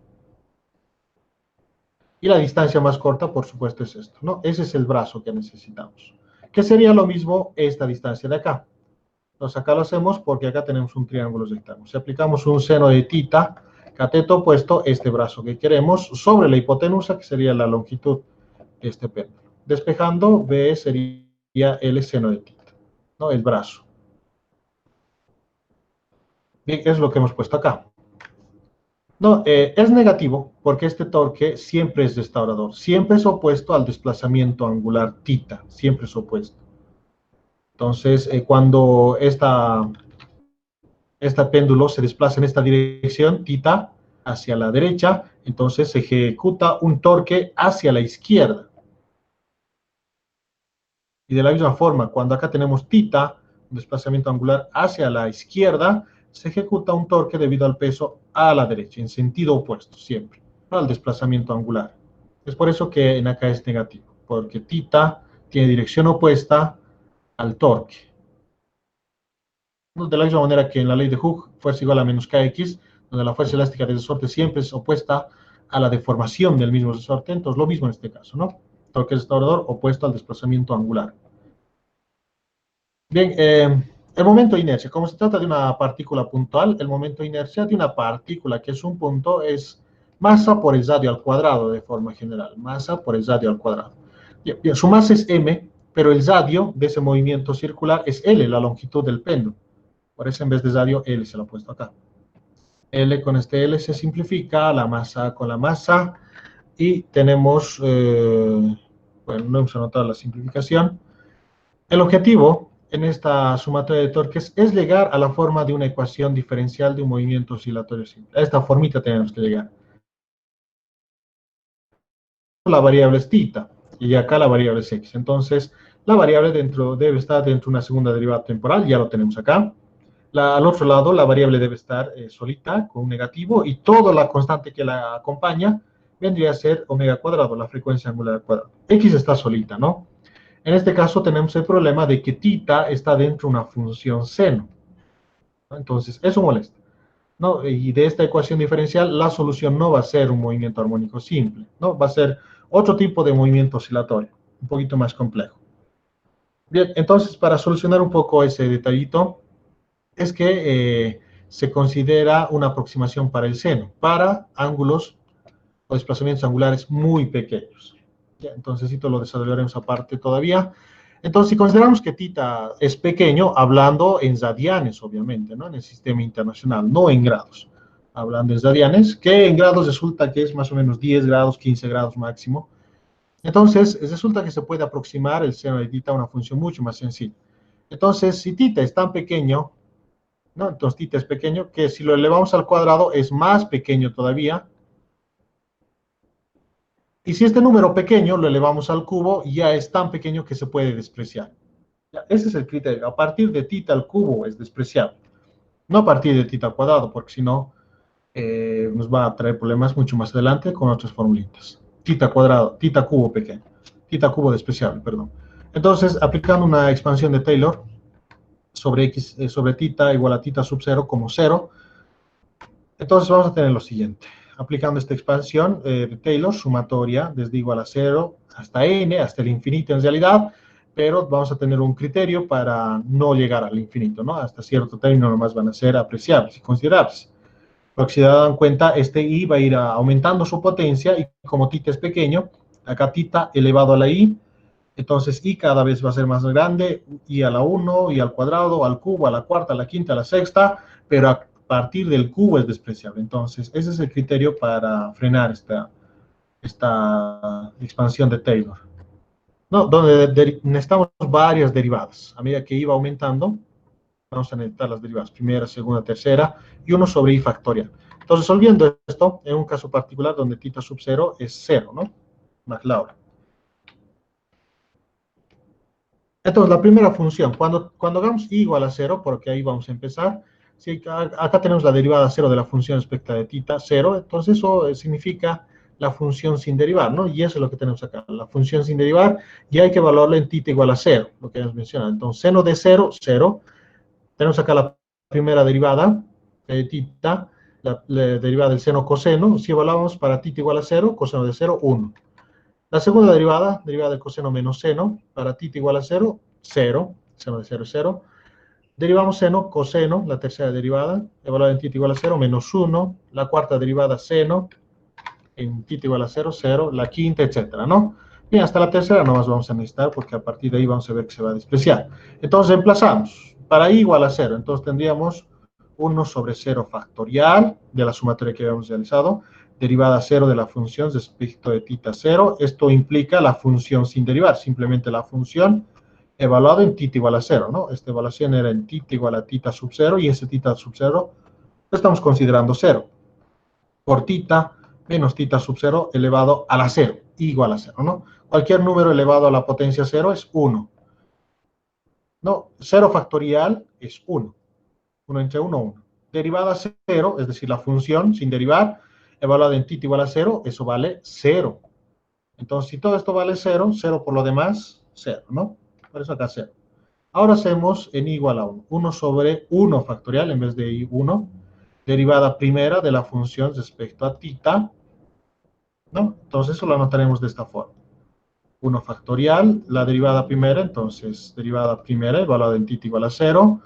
y la distancia más corta, por supuesto, es esto, ¿no? Ese es el brazo que necesitamos, que sería lo mismo esta distancia de acá. Entonces acá lo hacemos porque acá tenemos un triángulo rectángulo. Si aplicamos un seno de θ, cateto opuesto, este brazo que queremos, sobre la hipotenusa, que sería la longitud de este péndulo. Despejando, B sería L seno de θ, ¿no? El brazo. Bien, es lo que hemos puesto acá. No, es negativo porque este torque siempre es restaurador, siempre es opuesto al desplazamiento angular θ, siempre es opuesto. Entonces, cuando este péndulo se desplaza en esta dirección, θ, hacia la derecha, entonces se ejecuta un torque hacia la izquierda. Y de la misma forma, cuando acá tenemos θ, un desplazamiento angular hacia la izquierda, se ejecuta un torque debido al peso a la derecha, en sentido opuesto, siempre, ¿no? Al desplazamiento angular. Es por eso que en acá es negativo, porque θ tiene dirección opuesta al torque. De la misma manera que en la ley de Hooke, fuerza igual a menos kx, donde la fuerza elástica del resorte siempre es opuesta a la deformación del mismo resorte, entonces lo mismo en este caso, ¿no? Torque restaurador opuesto al desplazamiento angular. Bien, el momento de inercia, como se trata de una partícula puntual, el momento de inercia de una partícula que es un punto es masa por el radio al cuadrado de forma general, masa por el radio al cuadrado. Bien, su masa es m, pero el radio de ese movimiento circular es L, la longitud del péndulo. Por eso en vez de radio, L se lo he puesto acá. L con este L se simplifica, la masa con la masa, y tenemos, bueno, no hemos anotado la simplificación. El objetivo en esta sumatoria de torques es llegar a la forma de una ecuación diferencial de un movimiento oscilatorio simple. A esta formita tenemos que llegar. La variable es θ, y acá la variable es x. Entonces, la variable debe estar dentro de una segunda derivada temporal, ya lo tenemos acá. Al otro lado, la variable debe estar solita, con un negativo, y toda la constante que la acompaña vendría a ser omega cuadrado, la frecuencia angular al cuadrado. X está solita, ¿no? En este caso tenemos el problema de que θ está dentro de una función seno, ¿no? Entonces, eso molesta, ¿no? Y de esta ecuación diferencial, la solución no va a ser un movimiento armónico simple, ¿no? Va a ser otro tipo de movimiento oscilatorio, un poquito más complejo. Bien, entonces, para solucionar un poco ese detallito, es que se considera una aproximación para el seno, para ángulos o desplazamientos angulares muy pequeños. Ya, entonces, esto lo desarrollaremos aparte todavía. Entonces, si consideramos que θ es pequeño, hablando en radianes, obviamente, ¿no? En el sistema internacional, no en grados. Hablando en radianes, que en grados resulta que es más o menos 10 grados, 15 grados máximo. Entonces, resulta que se puede aproximar el seno de θ a una función mucho más sencilla. Entonces, si θ es tan pequeño, ¿no? Entonces, θ es pequeño, que si lo elevamos al cuadrado es más pequeño todavía. Y si este número pequeño lo elevamos al cubo, ya es tan pequeño que se puede despreciar. Ese es el criterio. A partir de θ al cubo es despreciable. No a partir de θ al cuadrado, porque si no, nos va a traer problemas mucho más adelante con otras formulitas. Θ cuadrado, θ cubo pequeño. Θ cubo despreciable, perdón. Entonces, aplicando una expansión de Taylor sobre x, sobre θ igual a θ sub 0 como 0, entonces vamos a tener lo siguiente. Aplicando esta expansión de Taylor, sumatoria desde igual a 0 hasta n, hasta el infinito en realidad, pero vamos a tener un criterio para no llegar al infinito, ¿no? Hasta cierto término nomás van a ser apreciables y considerables. Porque si se dan cuenta, este i va a ir aumentando su potencia y como θ es pequeño, acá θ elevado a la i, entonces i cada vez va a ser más grande, i a la 1, i al cuadrado, al cubo, a la cuarta, a la quinta, a la sexta, pero a partir del cubo es despreciable. Entonces, ese es el criterio para frenar esta expansión de Taylor, ¿no? Donde necesitamos varias derivadas. A medida que i va aumentando, vamos a necesitar las derivadas, primera, segunda, tercera, y 1 sobre i factorial. Entonces, resolviendo esto, en un caso particular donde θ sub 0 es 0, ¿no? McLaurin. Entonces, la primera función, cuando hagamos i igual a 0, porque ahí vamos a empezar, si acá tenemos la derivada 0 de la función respecto de θ, 0, entonces eso significa la función sin derivar, ¿no? Y eso es lo que tenemos acá, la función sin derivar, y hay que evaluarla en θ igual a 0, lo que hemos mencionado. Entonces, seno de 0, 0. Tenemos acá la primera derivada de θ, la derivada del seno coseno. Si evaluamos para θ igual a 0, coseno de 0, 1. La segunda derivada del coseno menos seno, para θ igual a 0, 0, seno de 0 es 0. Derivamos seno, coseno, la tercera derivada, evaluada en θ igual a 0, menos 1. La cuarta derivada, seno, en θ igual a 0, 0. La quinta, etcétera, ¿no? Bien, hasta la tercera no más vamos a necesitar, porque a partir de ahí vamos a ver que se va a despreciar. Entonces, reemplazamos. Para i igual a 0, entonces tendríamos 1 sobre 0 factorial de la sumatoria que habíamos realizado, derivada 0 de la función respecto de θ 0. Esto implica la función sin derivar, simplemente la función evaluada en θ igual a 0, ¿no? Esta evaluación era en θ igual a θ sub 0, y ese θ sub 0 lo estamos considerando 0. Por θ menos θ sub 0 elevado a la 0, igual a 0, ¿no? Cualquier número elevado a la potencia 0 es 1. No, 0 factorial es 1. 1 entre 1, 1. derivada a cero, es decir, la función sin derivar, evaluada en θ igual a cero, eso vale cero. Entonces, si todo esto vale cero, cero por lo demás, cero, ¿no? Por eso acá cero. Ahora hacemos en igual a 1. 1 sobre 1 factorial en vez de 1. Derivada primera de la función respecto a θ, ¿no? Entonces, eso lo anotaremos de esta forma. 1 factorial, la derivada primera, entonces, derivada primera, evaluada en θ igual a 0,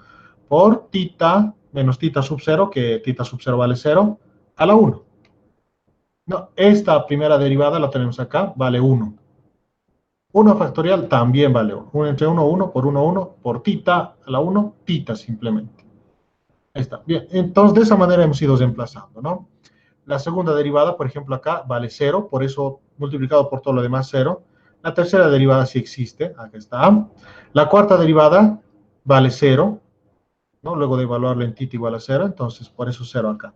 por θ menos θ sub 0, que θ sub 0 vale 0, a la 1. No, esta primera derivada la tenemos acá, vale 1. 1 factorial también vale 1. 1 entre 1, 1 por 1, 1 por θ a la 1, θ simplemente. Ahí está. Bien, entonces de esa manera hemos ido reemplazando, ¿no? La segunda derivada, por ejemplo, acá vale 0, por eso multiplicado por todo lo demás 0. La tercera derivada sí existe, acá está. La cuarta derivada vale 0, ¿no? Luego de evaluarlo en θ igual a 0, entonces por eso 0 acá.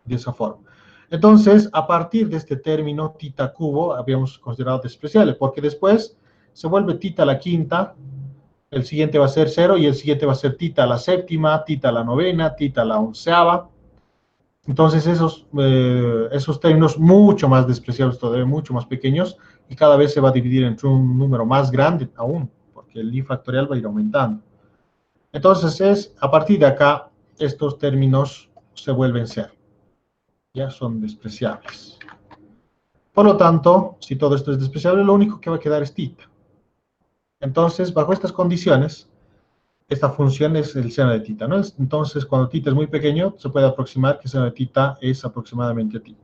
De esa forma. Entonces, a partir de este término, θ cubo, habíamos considerado despreciable, porque después se vuelve θ a la quinta, el siguiente va a ser 0, y el siguiente va a ser θ a la séptima, θ a la novena, θ a la onceava. Entonces, esos términos mucho más despreciables todavía, mucho más pequeños, y cada vez se va a dividir entre un número más grande aún, porque el i factorial va a ir aumentando. Entonces, a partir de acá, estos términos se vuelven 0. Ya son despreciables. Por lo tanto, si todo esto es despreciable, lo único que va a quedar es θ. Entonces, bajo estas condiciones, esta función es el seno de θ, ¿no? Entonces, cuando θ es muy pequeño, se puede aproximar que el seno de θ es aproximadamente θ.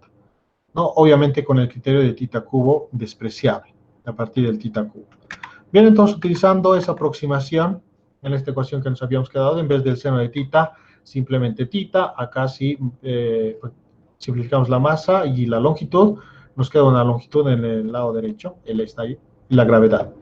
¿No? Obviamente con el criterio de θ cubo despreciable, a partir del θ cubo. Bien, entonces, utilizando esa aproximación, en esta ecuación que nos habíamos quedado, en vez del seno de θ, simplemente θ, acá sí simplificamos la masa y la longitud, nos queda una longitud en el lado derecho, L está ahí, y la gravedad.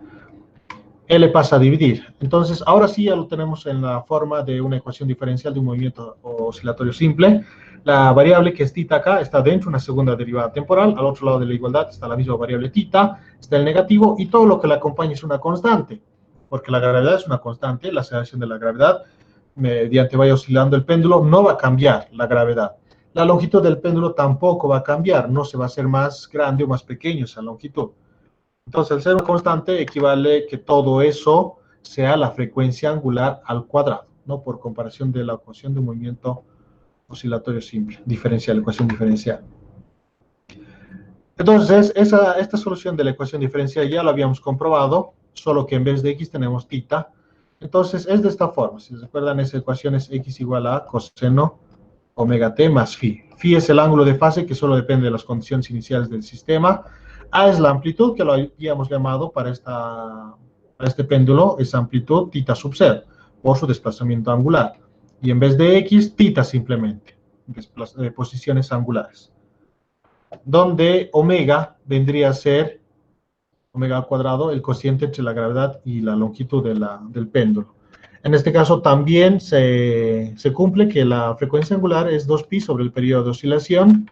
L pasa a dividir. Entonces, ahora sí ya lo tenemos en la forma de una ecuación diferencial de un movimiento oscilatorio simple. La variable que es θ acá está dentro de una segunda derivada temporal, al otro lado de la igualdad está la misma variable θ, está el negativo, y todo lo que la acompaña es una constante, porque la gravedad es una constante, la aceleración de la gravedad, mediante vaya oscilando el péndulo, no va a cambiar la gravedad. La longitud del péndulo tampoco va a cambiar, no se va a hacer más grande o más pequeño esa longitud. Entonces, al ser una constante, equivale que todo eso sea la frecuencia angular al cuadrado, ¿no? Por comparación de la ecuación de un movimiento oscilatorio simple, diferencial, ecuación diferencial. Entonces, esta solución de la ecuación diferencial ya lo habíamos comprobado, solo que en vez de x tenemos θ. Entonces, es de esta forma. Si recuerdan, esa ecuación es x igual a coseno omega t más phi. Phi es el ángulo de fase que solo depende de las condiciones iniciales del sistema. A es la amplitud, que lo habíamos llamado para este péndulo, es amplitud θ sub 0, por su desplazamiento angular. Y en vez de x, θ simplemente, posiciones angulares. Donde omega vendría a ser, omega al cuadrado, el cociente entre la gravedad y la longitud del péndulo. En este caso también se cumple que la frecuencia angular es 2pi sobre el periodo de oscilación,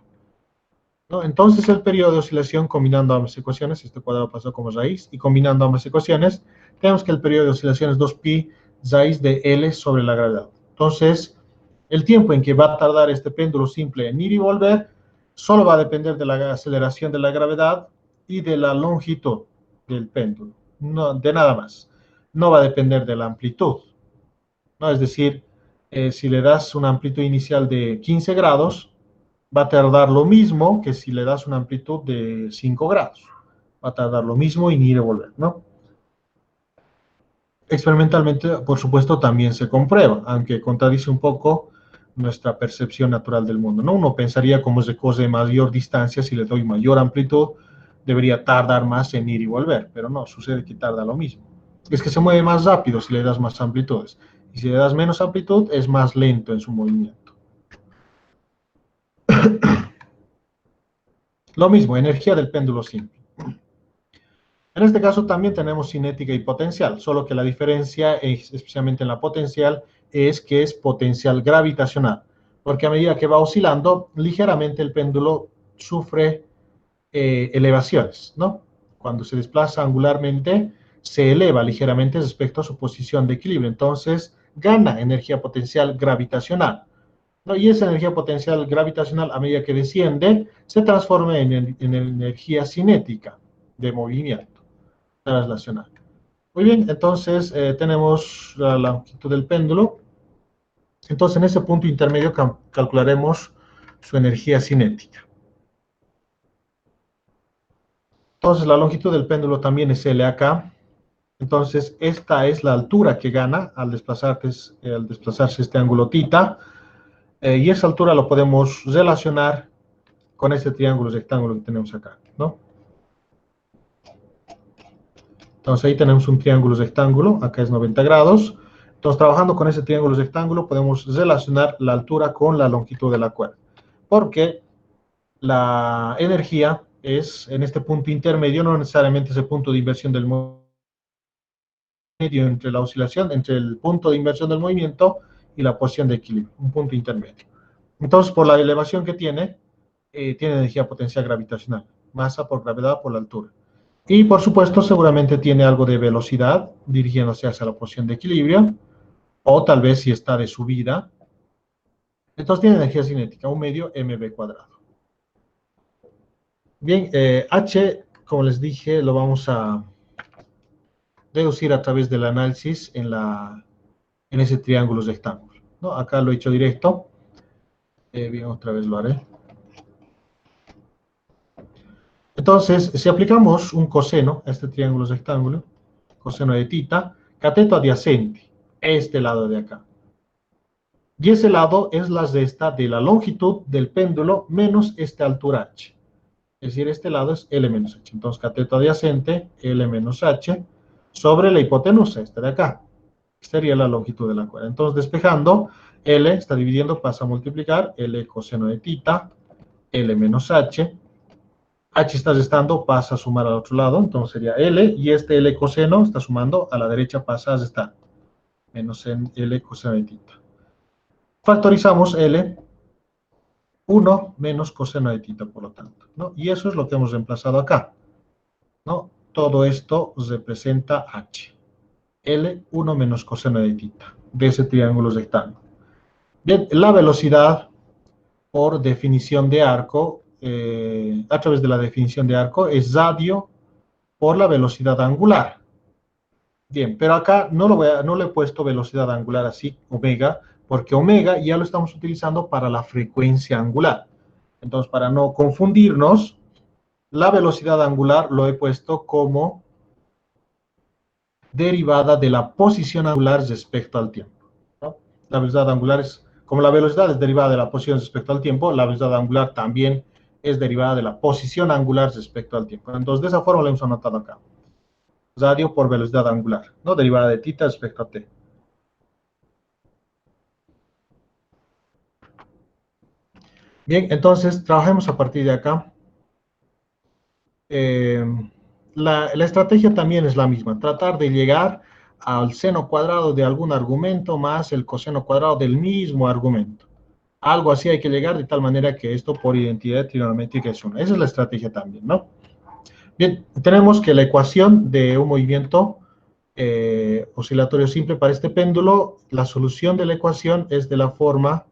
¿no? Entonces el periodo de oscilación, combinando ambas ecuaciones, este cuadrado pasó como raíz, y combinando ambas ecuaciones, tenemos que el periodo de oscilación es 2pi raíz de L sobre la gravedad. Entonces, el tiempo en que va a tardar este péndulo simple en ir y volver, solo va a depender de la aceleración de la gravedad y de la longitud del péndulo, no, de nada más. No va a depender de la amplitud, ¿no? Es decir, si le das una amplitud inicial de 15 grados, va a tardar lo mismo que si le das una amplitud de 5 grados. Va a tardar lo mismo en ir y volver, ¿no? Experimentalmente, por supuesto, también se comprueba, aunque contradice un poco nuestra percepción natural del mundo, ¿no? Uno pensaría, como recorre mayor distancia, si le doy mayor amplitud, debería tardar más en ir y volver, pero no, sucede que tarda lo mismo. Es que se mueve más rápido si le das más amplitudes, y si le das menos amplitud, es más lento en su movimiento. Lo mismo, energía del péndulo simple. En este caso también tenemos cinética y potencial, solo que la diferencia, especialmente en la potencial, es que es potencial gravitacional, porque a medida que va oscilando, ligeramente el péndulo sufre elevaciones, ¿no? Cuando se desplaza angularmente, se eleva ligeramente respecto a su posición de equilibrio, entonces gana energía potencial gravitacional. ¿no? Y esa energía potencial gravitacional, a medida que desciende, se transforma en energía cinética de movimiento translacional. Muy bien, entonces tenemos la longitud del péndulo. Entonces, en ese punto intermedio calcularemos su energía cinética. Entonces, la longitud del péndulo también es L acá. Entonces, esta es la altura que gana al desplazarse este ángulo θ. Y esa altura lo podemos relacionar con este triángulo rectángulo que tenemos acá, ¿no? Entonces, ahí tenemos un triángulo rectángulo. Acá es 90 grados. Entonces, trabajando con ese triángulo rectángulo, podemos relacionar la altura con la longitud de la cuerda. Porque la energía es en este punto intermedio, no necesariamente ese punto de inversión del movimiento, entre la oscilación, entre el punto de inversión del movimiento y la posición de equilibrio, un punto intermedio. Entonces, por la elevación que tiene energía potencial gravitacional, masa por gravedad por la altura. Y por supuesto, seguramente tiene algo de velocidad dirigiéndose hacia la posición de equilibrio, o tal vez si está de subida. Entonces tiene energía cinética, 1 medio mv cuadrado. Bien, H, como les dije, lo vamos a deducir a través del análisis en ese triángulo rectángulo, ¿no? Acá lo he hecho directo. Bien, otra vez lo haré. Entonces, si aplicamos un coseno a este triángulo rectángulo, coseno de θ, cateto adyacente, este lado de acá. Y ese lado es la resta de la longitud del péndulo menos esta altura h. Es decir, este lado es L menos h. Entonces, cateto adyacente, L menos h, sobre la hipotenusa, esta de acá. Sería la longitud de la cuerda. Entonces, despejando, L está dividiendo, pasa a multiplicar, L coseno de θ, L menos h. H está restando, pasa a sumar al otro lado, entonces sería L, y este L coseno está sumando, a la derecha pasa a restar, menos en L coseno de θ. Factorizamos L, 1 menos coseno de θ, por lo tanto, ¿no? Y eso es lo que hemos reemplazado acá, ¿no? Todo esto representa H. L, 1 menos coseno de θ, de ese triángulo rectángulo. Bien, la velocidad por definición de arco, a través de la definición de arco, es radio por la velocidad angular. Bien, pero acá no le he puesto velocidad angular así, omega, porque omega ya lo estamos utilizando para la frecuencia angular. Entonces, para no confundirnos, la velocidad angular lo he puesto como derivada de la posición angular respecto al tiempo, ¿no? La velocidad angular es, como la velocidad es derivada de la posición respecto al tiempo, la velocidad angular también es derivada de la posición angular respecto al tiempo. Entonces, de esa forma lo hemos anotado acá. Radio por velocidad angular, ¿no? Derivada de θ respecto a t. Bien, entonces, trabajemos a partir de acá. La estrategia también es la misma, tratar de llegar al seno cuadrado de algún argumento más el coseno cuadrado del mismo argumento. Algo así hay que llegar de tal manera que esto por identidad trigonométrica es 1. Esa es la estrategia también, ¿no? Bien, tenemos que la ecuación de un movimiento oscilatorio simple para este péndulo, la solución de la ecuación es de la forma,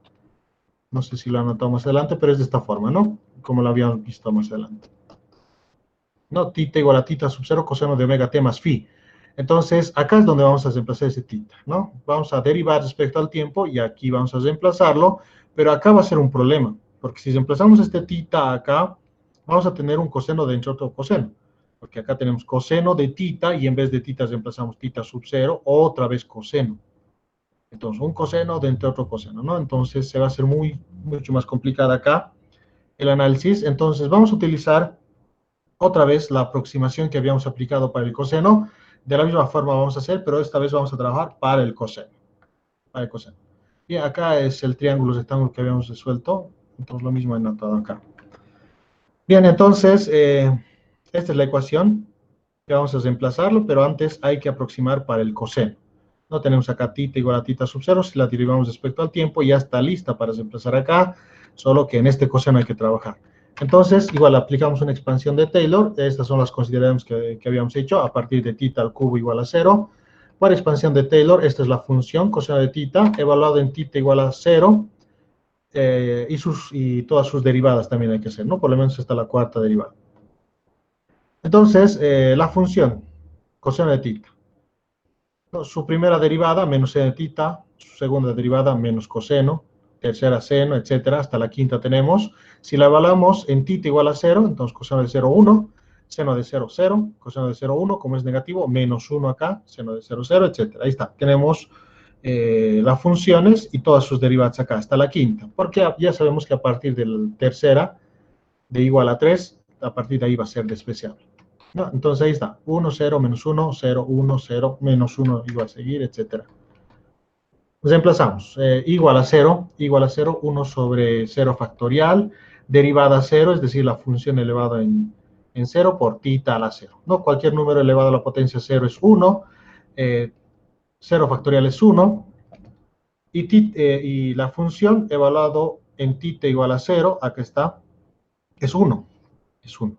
no sé si lo anotamos más adelante, pero es de esta forma, ¿no? Como lo habíamos visto más adelante. ¿No? Θ igual a θ sub 0 coseno de omega t más phi. Entonces, acá es donde vamos a reemplazar ese θ, ¿no? Vamos a derivar respecto al tiempo y aquí vamos a reemplazarlo, pero acá va a ser un problema, porque si reemplazamos este θ acá, vamos a tener un coseno dentro de otro coseno, porque acá tenemos coseno de θ y en vez de θ reemplazamos θ sub 0, otra vez coseno. Entonces, un coseno dentro de otro coseno, ¿no? Entonces, se va a hacer mucho más complicado acá el análisis. Entonces, vamos a utilizar otra vez la aproximación que habíamos aplicado para el coseno. De la misma forma vamos a hacer, pero esta vez vamos a trabajar para el coseno. Y acá es el triángulo rectángulo que habíamos resuelto. Entonces lo mismo he anotado acá. Bien, entonces, esta es la ecuación que vamos a reemplazarlo, pero antes hay que aproximar para el coseno. No tenemos acá θ igual a θ sub 0, si la derivamos respecto al tiempo, ya está lista para reemplazar acá, solo que en este coseno hay que trabajar. Entonces, igual aplicamos una expansión de Taylor, estas son las consideraciones que habíamos hecho, a partir de θ al cubo igual a 0. Para expansión de Taylor, esta es la función coseno de θ, evaluado en θ igual a 0, y todas sus derivadas también hay que hacer, ¿no? Por lo menos hasta la cuarta derivada. Entonces, la función coseno de tita. ¿No? Su primera derivada, menos seno de tita, su segunda derivada, menos coseno, tercera seno, etcétera, hasta la quinta tenemos. Si la evaluamos en tita igual a 0, entonces coseno de 0, 1, seno de 0, 0, coseno de 0, 1, como es negativo, menos 1 acá, seno de 0, 0, etcétera. Ahí está, tenemos las funciones y todas sus derivadas acá, hasta la quinta, porque ya sabemos que a partir de la tercera, de igual a 3, a partir de ahí va a ser despreciable. ¿No? Entonces ahí está, 1, 0, menos 1, 0, 1, 0, menos 1, igual a seguir, etcétera. Reemplazamos, igual a 0, 1 sobre 0 factorial, derivada a 0, es decir, la función elevada en 0 por tita a la 0. ¿No? Cualquier número elevado a la potencia 0 es 1, 0 factorial es 1, y la función evaluado en tita igual a 0, acá está, es 1, es 1.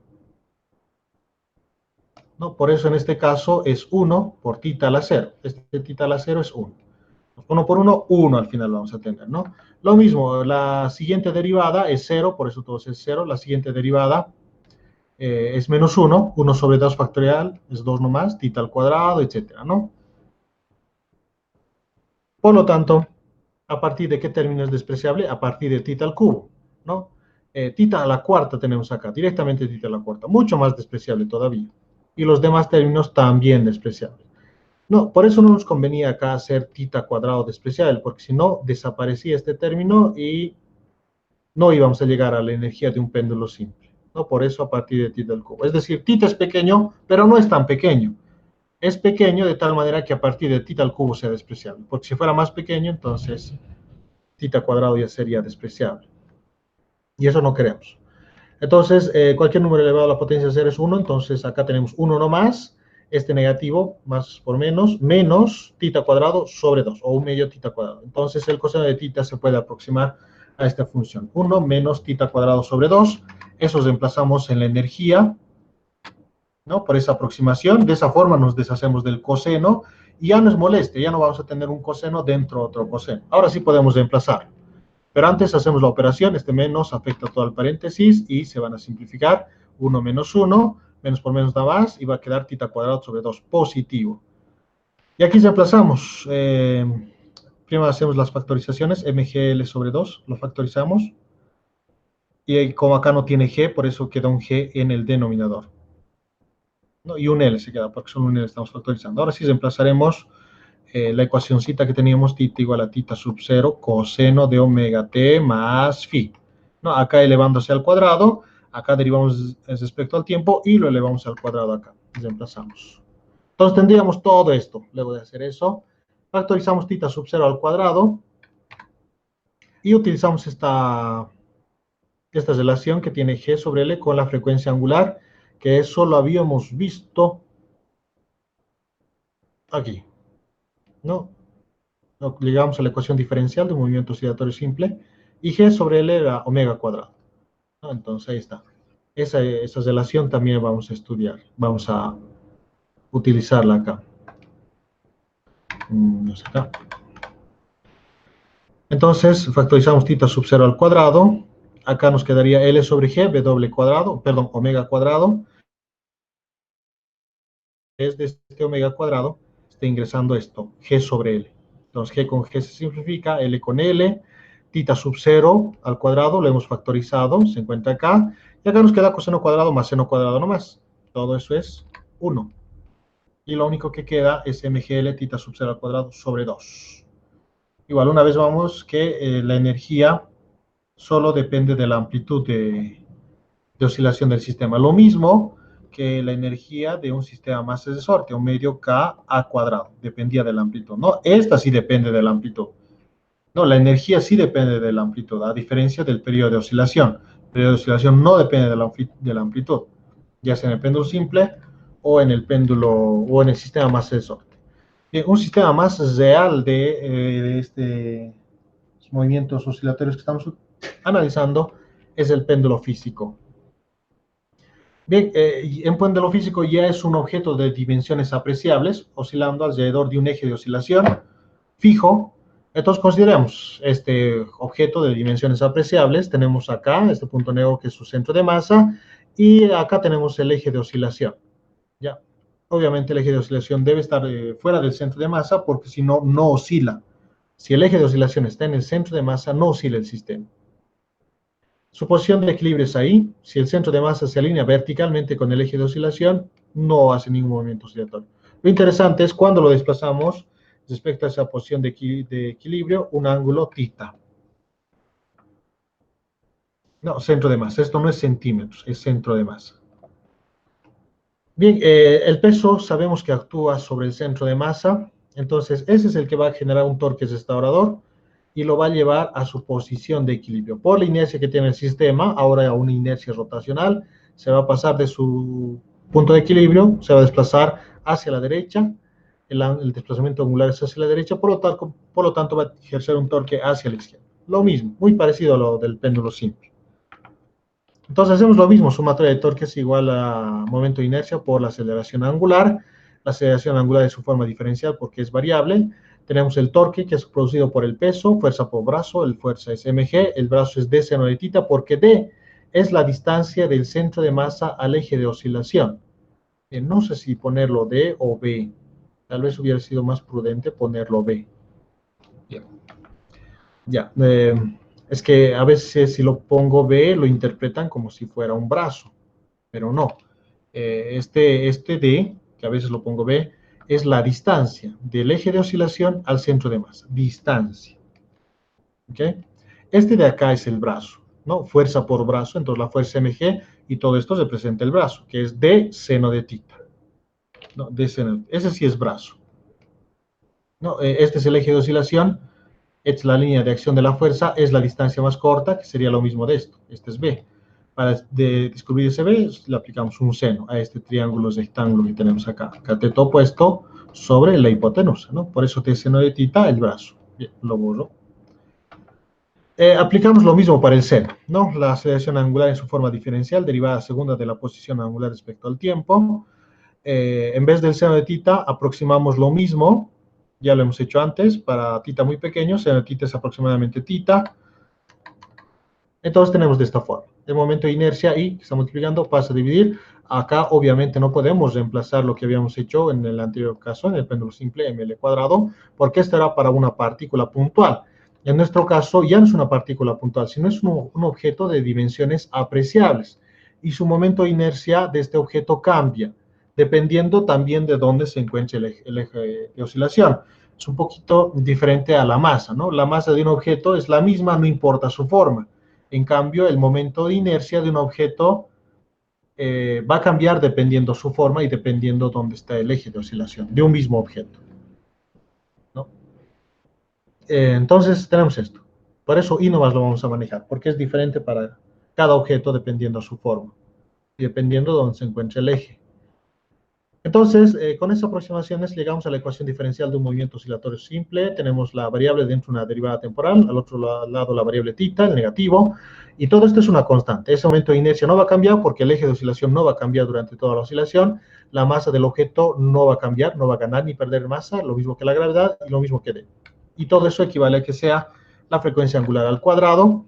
¿No? Por eso en este caso es 1 por tita a la 0. Este tita a la 0 es 1. 1 por 1, 1 al final vamos a tener, ¿no? Lo mismo, la siguiente derivada es 0, por eso todo es 0. La siguiente derivada es menos 1, 1 sobre 2 factorial, es 2 nomás, tita al cuadrado, etcétera, ¿no? Por lo tanto, ¿a partir de qué término es despreciable? A partir de tita al cubo, ¿no? Tita a la cuarta tenemos acá, directamente tita a la cuarta, mucho más despreciable todavía. Y los demás términos también despreciables. No, por eso no nos convenía acá hacer tita cuadrado despreciable, porque si no, desaparecía este término y no íbamos a llegar a la energía de un péndulo simple. ¿No? Por eso a partir de tita al cubo. Es decir, tita es pequeño, pero no es tan pequeño. Es pequeño de tal manera que a partir de tita al cubo sea despreciable, porque si fuera más pequeño, entonces tita cuadrado ya sería despreciable. Y eso no queremos. Entonces, cualquier número elevado a la potencia 0 es 1, entonces acá tenemos 1 no más, este negativo, más por menos tita cuadrado sobre 2, o 1 medio tita cuadrado. Entonces, el coseno de tita se puede aproximar a esta función. 1 menos tita cuadrado sobre 2, eso reemplazamos en la energía, ¿no? Por esa aproximación, de esa forma nos deshacemos del coseno, y ya no es moleste, ya no vamos a tener un coseno dentro de otro coseno. Ahora sí podemos reemplazar. Pero antes hacemos la operación, este menos afecta todo el paréntesis y se van a simplificar. 1 menos 1, menos por menos da más, y va a quedar tita cuadrado sobre 2, positivo. Y aquí reemplazamos. Primero hacemos las factorizaciones, mgl sobre 2, lo factorizamos. Y como acá no tiene g, por eso queda un g en el denominador. ¿No? Y un L se queda, porque solo un L estamos factorizando. Ahora sí reemplazaremos la ecuacióncita que teníamos, tita igual a tita sub 0, coseno de omega t más phi. ¿No? Acá elevándose al cuadrado, acá derivamos respecto al tiempo y lo elevamos al cuadrado acá. Reemplazamos. Entonces tendríamos todo esto. Luego de hacer eso, factorizamos tita sub 0 al cuadrado y utilizamos esta relación que tiene g sobre L con la frecuencia angular, que eso lo habíamos visto aquí, ¿no? Llegamos a la ecuación diferencial de un movimiento oscilatorio simple, y g sobre L era omega cuadrado, ¿no? Entonces ahí está. Esa relación también vamos a estudiar, vamos a utilizarla acá. No sé acá. Entonces factorizamos tita sub 0 al cuadrado, acá nos quedaría L sobre G, W cuadrado, perdón, omega cuadrado, es de este omega cuadrado, está ingresando esto, G sobre L. Entonces G con G se simplifica, L con L, tita sub 0 al cuadrado, lo hemos factorizado, se encuentra acá, y acá nos queda coseno cuadrado más seno cuadrado nomás. Todo eso es 1. Y lo único que queda es mgl tita sub 0 al cuadrado sobre 2. Igual, una vez vamos que la energía solo depende de la amplitud de oscilación del sistema. Lo mismo que la energía de un sistema masa de sorte, un medio K a cuadrado, dependía de la amplitud. No, esta sí depende de la amplitud. No, la energía sí depende de la amplitud, a diferencia del periodo de oscilación. El periodo de oscilación no depende de la amplitud, ya sea en el péndulo simple o en el péndulo o en el sistema masa de sorte. Bien, un sistema más real de estos movimientos oscilatorios que estamos analizando es el péndulo físico. Bien, en péndulo físico ya es un objeto de dimensiones apreciables, oscilando alrededor de un eje de oscilación fijo. Entonces consideremos este objeto de dimensiones apreciables. Tenemos acá este punto negro que es su centro de masa y acá tenemos el eje de oscilación. ¿Ya? Obviamente el eje de oscilación debe estar fuera del centro de masa porque si no, no oscila. Si el eje de oscilación está en el centro de masa, no oscila el sistema. Su posición de equilibrio es ahí. Si el centro de masa se alinea verticalmente con el eje de oscilación, no hace ningún movimiento oscilatorio. Lo interesante es cuando lo desplazamos respecto a esa posición de equilibrio, un ángulo θ. No, centro de masa. Esto no es centímetros, es centro de masa. Bien, el peso sabemos que actúa sobre el centro de masa. Entonces, ese es el que va a generar un torque restaurador y lo va a llevar a su posición de equilibrio. Por la inercia que tiene el sistema, ahora a una inercia rotacional, se va a pasar de su punto de equilibrio, se va a desplazar hacia la derecha, el desplazamiento angular es hacia la derecha, por lo tanto va a ejercer un torque hacia la izquierda. Lo mismo, muy parecido a lo del péndulo simple. Entonces hacemos lo mismo, sumatoria de torque es igual a momento de inercia por la aceleración angular. La aceleración angular es su forma diferencial porque es variable. Tenemos el torque que es producido por el peso, fuerza por brazo, el fuerza es mg, el brazo es d seno de θ porque d es la distancia del centro de masa al eje de oscilación. No sé si ponerlo d o b, tal vez hubiera sido más prudente ponerlo b. Bien. Ya, es que a veces si lo pongo B lo interpretan como si fuera un brazo, pero no. Este D, que a veces lo pongo B, es la distancia del eje de oscilación al centro de masa. Distancia. ¿Ok? Este de acá es el brazo, ¿no? Fuerza por brazo, entonces la fuerza mg y todo esto representa el brazo, que es D seno de θ. ¿No? D seno, ese sí es brazo. ¿No? Este es el eje de oscilación. Esta es la línea de acción de la fuerza, es la distancia más corta, que sería lo mismo de esto. Este es B. Para descubrir ese B, le aplicamos un seno a este triángulo rectángulo que tenemos acá. Cateto opuesto sobre la hipotenusa, ¿no? Por eso T seno de θ, el brazo. Bien, lo borro. Aplicamos lo mismo para el seno, ¿no? La aceleración angular en su forma diferencial, derivada segunda de la posición angular respecto al tiempo. En vez del seno de θ, aproximamos lo mismo, ya lo hemos hecho antes, para θ muy pequeño, seno de θ es aproximadamente θ. Entonces tenemos de esta forma. El momento de inercia I, que está multiplicando, pasa a dividir. Acá obviamente no podemos reemplazar lo que habíamos hecho en el anterior caso, en el péndulo simple ml cuadrado, porque esto era para una partícula puntual. En nuestro caso ya no es una partícula puntual, sino es un objeto de dimensiones apreciables. Y su momento de inercia de este objeto cambia, dependiendo también de dónde se encuentre el eje de oscilación. Es un poquito diferente a la masa, ¿no? La masa de un objeto es la misma, no importa su forma. En cambio, el momento de inercia de un objeto va a cambiar dependiendo su forma y dependiendo dónde está el eje de oscilación de un mismo objeto, ¿no? Entonces, tenemos esto. Por eso, I nomás lo vamos a manejar, porque es diferente para cada objeto dependiendo su forma y dependiendo de dónde se encuentre el eje. Entonces, con estas aproximaciones llegamos a la ecuación diferencial de un movimiento oscilatorio simple. Tenemos la variable dentro de una derivada temporal, al otro lado la variable θ, el negativo, y todo esto es una constante. Ese momento de inercia no va a cambiar porque el eje de oscilación no va a cambiar durante toda la oscilación. La masa del objeto no va a cambiar, no va a ganar ni perder masa, lo mismo que la gravedad y lo mismo que D. Y todo eso equivale a que sea la frecuencia angular al cuadrado.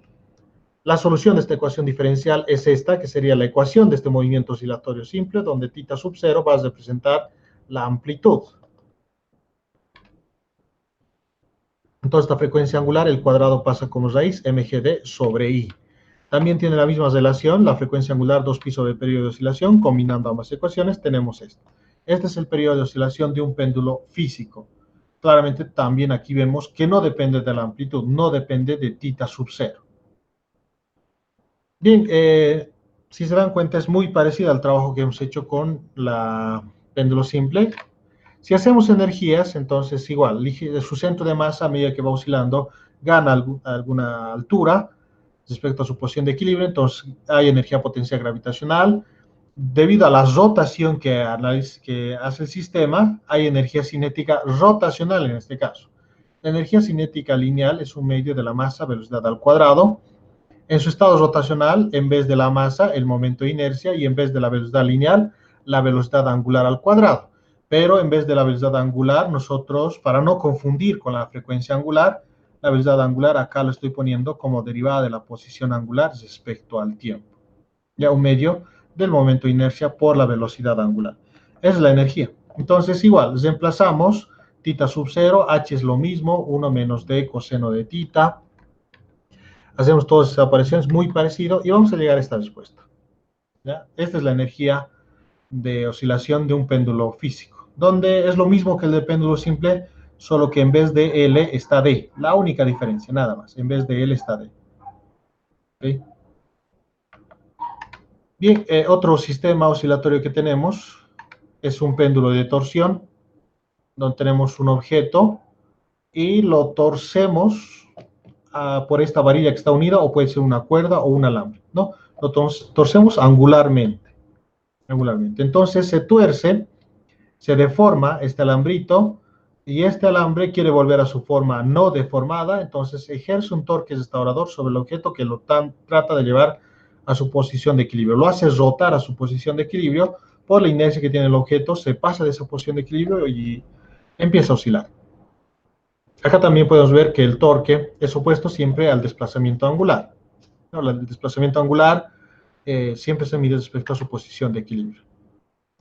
La solución de esta ecuación diferencial es esta, que sería la ecuación de este movimiento oscilatorio simple, donde θ sub 0 va a representar la amplitud. Entonces, esta frecuencia angular, el cuadrado pasa como raíz mgd sobre i. También tiene la misma relación, la frecuencia angular 2pi sobre el periodo de oscilación. Combinando ambas ecuaciones, tenemos esto. Este es el periodo de oscilación de un péndulo físico. Claramente, también aquí vemos que no depende de la amplitud, no depende de θ sub 0. Bien, si se dan cuenta es muy parecido al trabajo que hemos hecho con la péndulo simple. Si hacemos energías, entonces igual, su centro de masa a medida que va oscilando gana alguna altura respecto a su posición de equilibrio, entonces hay energía potencial gravitacional. Debido a la rotación que hace el sistema, hay energía cinética rotacional en este caso. La energía cinética lineal es un medio de la masa velocidad al cuadrado. En su estado rotacional, en vez de la masa, el momento de inercia, y en vez de la velocidad lineal, la velocidad angular al cuadrado. Pero en vez de la velocidad angular, nosotros, para no confundir con la frecuencia angular, La velocidad angular acá lo estoy poniendo como derivada de la posición angular respecto al tiempo. Ya un medio del momento de inercia por la velocidad angular. Esa es la energía. Entonces, igual, reemplazamos tita sub 0, h es lo mismo, 1 menos d coseno de tita. Hacemos todas esas operaciones muy parecido y vamos a llegar a esta respuesta. ¿Ya? Esta es la energía de oscilación de un péndulo físico, donde es lo mismo que el del péndulo simple, solo que en vez de L está D. La única diferencia, nada más. En vez de L está D. ¿Okay? Bien, otro sistema oscilatorio que tenemos es un péndulo de torsión, donde tenemos un objeto y lo torcemos por esta varilla que está unida, o puede ser una cuerda o un alambre, ¿no? Lo torcemos angularmente. Entonces se tuerce, se deforma este alambrito, y este alambre quiere volver a su forma no deformada, entonces ejerce un torque restaurador sobre el objeto que lo trata de llevar a su posición de equilibrio. Lo hace rotar a su posición de equilibrio por la inercia que tiene el objeto, se pasa de esa posición de equilibrio y empieza a oscilar. Acá también podemos ver que el torque es opuesto siempre al desplazamiento angular. ¿No? El desplazamiento angular siempre se mide respecto a su posición de equilibrio.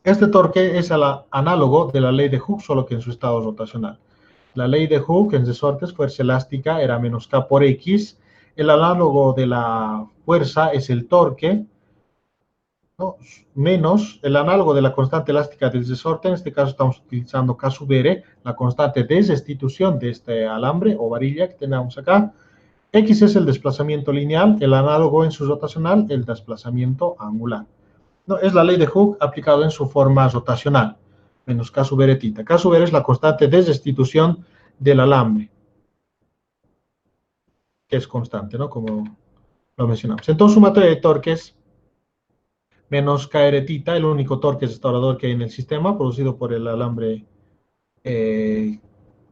Este torque es análogo de la ley de Hooke, solo que en su estado rotacional. La ley de Hooke en resortes, fuerza elástica, era menos K por X. El análogo de la fuerza es el torque, ¿no? Menos el análogo de la constante elástica del resorte. En este caso estamos utilizando K sub R, la constante de restitución de este alambre o varilla que tenemos acá. X es el desplazamiento lineal, el análogo en su rotacional, el desplazamiento angular. No, es la ley de Hooke aplicado en su forma rotacional, menos K sub R tita. K sub R es la constante de restitución del alambre, que es constante, ¿no? Como lo mencionamos. Entonces, sumatoria de torques menos KR tita, el único torque restaurador que hay en el sistema, producido por el alambre que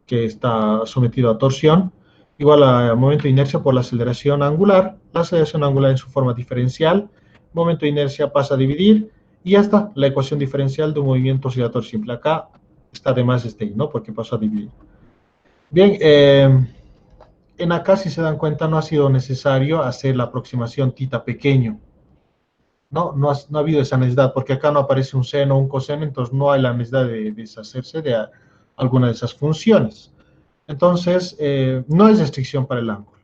está sometido a torsión, igual al momento de inercia por la aceleración angular. La aceleración angular en su forma diferencial, momento de inercia pasa a dividir, y ya está, la ecuación diferencial de un movimiento oscilatorio simple. Acá está de más este, ¿no? Porque pasó a dividir. Bien, en acá, si se dan cuenta, no ha sido necesario hacer la aproximación tita pequeño. No ha habido esa necesidad, porque acá no aparece un seno o un coseno, entonces no hay la necesidad de deshacerse de alguna de esas funciones. Entonces, no hay restricción para el ángulo,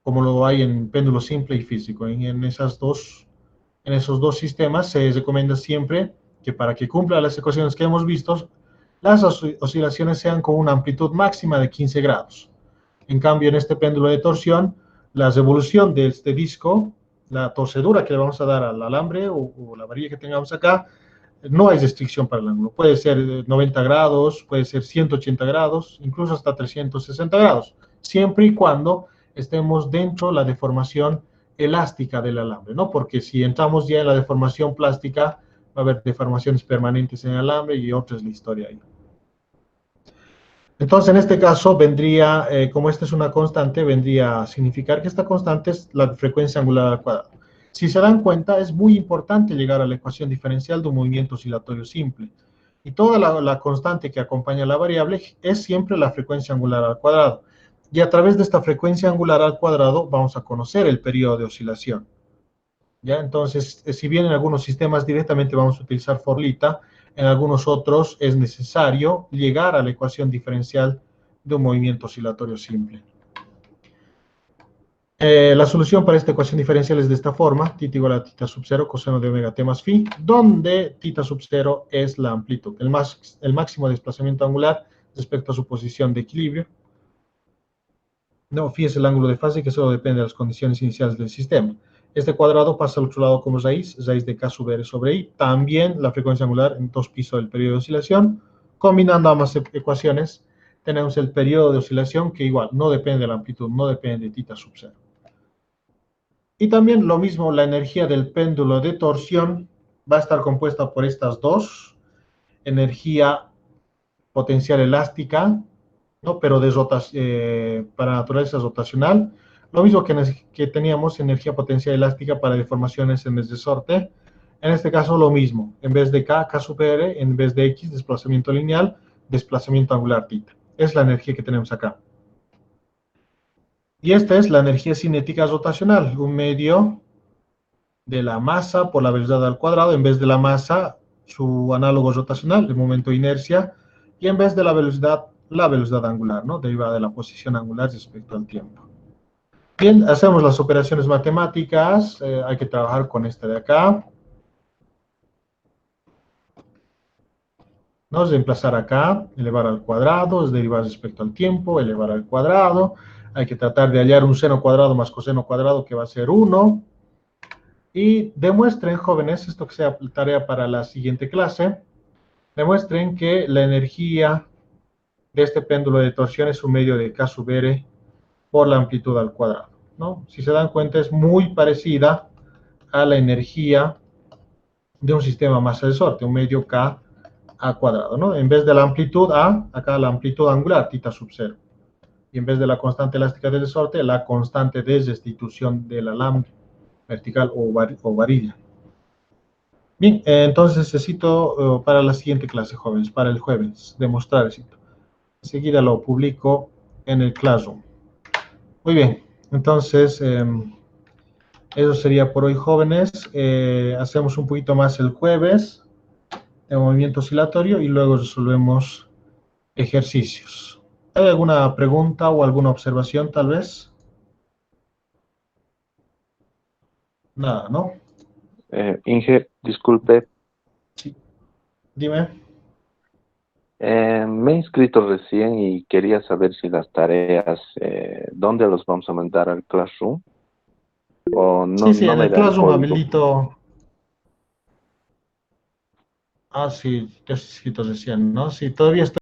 como lo hay en péndulo simple y físico. En esos dos sistemas se recomienda siempre que, para que cumpla las ecuaciones que hemos visto, las oscilaciones sean con una amplitud máxima de 15 grados. En cambio, en este péndulo de torsión, la revolución de este disco, la torcedura que le vamos a dar al alambre o la varilla que tengamos acá, no hay restricción para el ángulo. Puede ser 90 grados, puede ser 180 grados, incluso hasta 360 grados, siempre y cuando estemos dentro de la deformación elástica del alambre, ¿no? Porque si entramos ya en la deformación plástica, va a haber deformaciones permanentes en el alambre y otra es la historia ahí. Entonces, en este caso, vendría, como esta es una constante, vendría a significar que esta constante es la frecuencia angular al cuadrado. Si se dan cuenta, es muy importante llegar a la ecuación diferencial de un movimiento oscilatorio simple. Y toda la constante que acompaña a la variable es siempre la frecuencia angular al cuadrado. Y a través de esta frecuencia angular al cuadrado vamos a conocer el periodo de oscilación. ¿Ya? Entonces, si bien en algunos sistemas directamente vamos a utilizar Forlita, en algunos otros es necesario llegar a la ecuación diferencial de un movimiento oscilatorio simple. La solución para esta ecuación diferencial es de esta forma: tita igual a tita sub 0 coseno de omega t más phi, donde tita sub 0 es la amplitud, el máximo desplazamiento angular respecto a su posición de equilibrio. No, phi es el ángulo de fase que solo depende de las condiciones iniciales del sistema. Este cuadrado pasa al otro lado como raíz de K sub R sobre I. También la frecuencia angular en 2 pisos del periodo de oscilación. Combinando ambas ecuaciones, tenemos el periodo de oscilación, que igual no depende de la amplitud, no depende de tita sub 0. Y también lo mismo, la energía del péndulo de torsión va a estar compuesta por estas dos: energía potencial elástica, ¿no? Pero para naturaleza rotacional. Lo mismo que teníamos energía potencial elástica para deformaciones en el resorte. En este caso lo mismo, en vez de K, K sub R, en vez de X, desplazamiento lineal, desplazamiento angular tita. Es la energía que tenemos acá. Y esta es la energía cinética rotacional, un medio de la masa por la velocidad al cuadrado, en vez de la masa, su análogo rotacional, el momento de inercia, y en vez de la velocidad angular, ¿no? Derivada de la posición angular respecto al tiempo. Bien, hacemos las operaciones matemáticas, hay que trabajar con esta de acá. ¿No? Es reemplazar acá, elevar al cuadrado, es derivar respecto al tiempo, elevar al cuadrado. Hay que tratar de hallar un seno cuadrado más coseno cuadrado, que va a ser 1. Y demuestren, jóvenes, esto que sea tarea para la siguiente clase, demuestren que la energía de este péndulo de torsión es un medio de K sub R por la amplitud al cuadrado, ¿no? Si se dan cuenta, es muy parecida a la energía de un sistema masa de sorte, un medio K a cuadrado, ¿no? En vez de la amplitud A, acá la amplitud angular, tita sub 0. Y en vez de la constante elástica de resorte, la constante de restitución de la lambda vertical o varilla. Bien, entonces necesito para la siguiente clase, jóvenes, para el jueves, demostrar esto. Enseguida lo publico en el Classroom. Muy bien, entonces eso sería por hoy, jóvenes. Hacemos un poquito más el jueves de movimiento oscilatorio y luego resolvemos ejercicios. ¿Hay alguna pregunta o alguna observación, tal vez? Nada, ¿no? Inge, disculpe, Sí. Dime. me he inscrito recién y quería saber si las tareas, ¿dónde los vamos a mandar al Classroom? O no, Sí, no en me el da el Classroom código. habilito. Ah, sí, te has escrito recién, ¿no? Sí, todavía estoy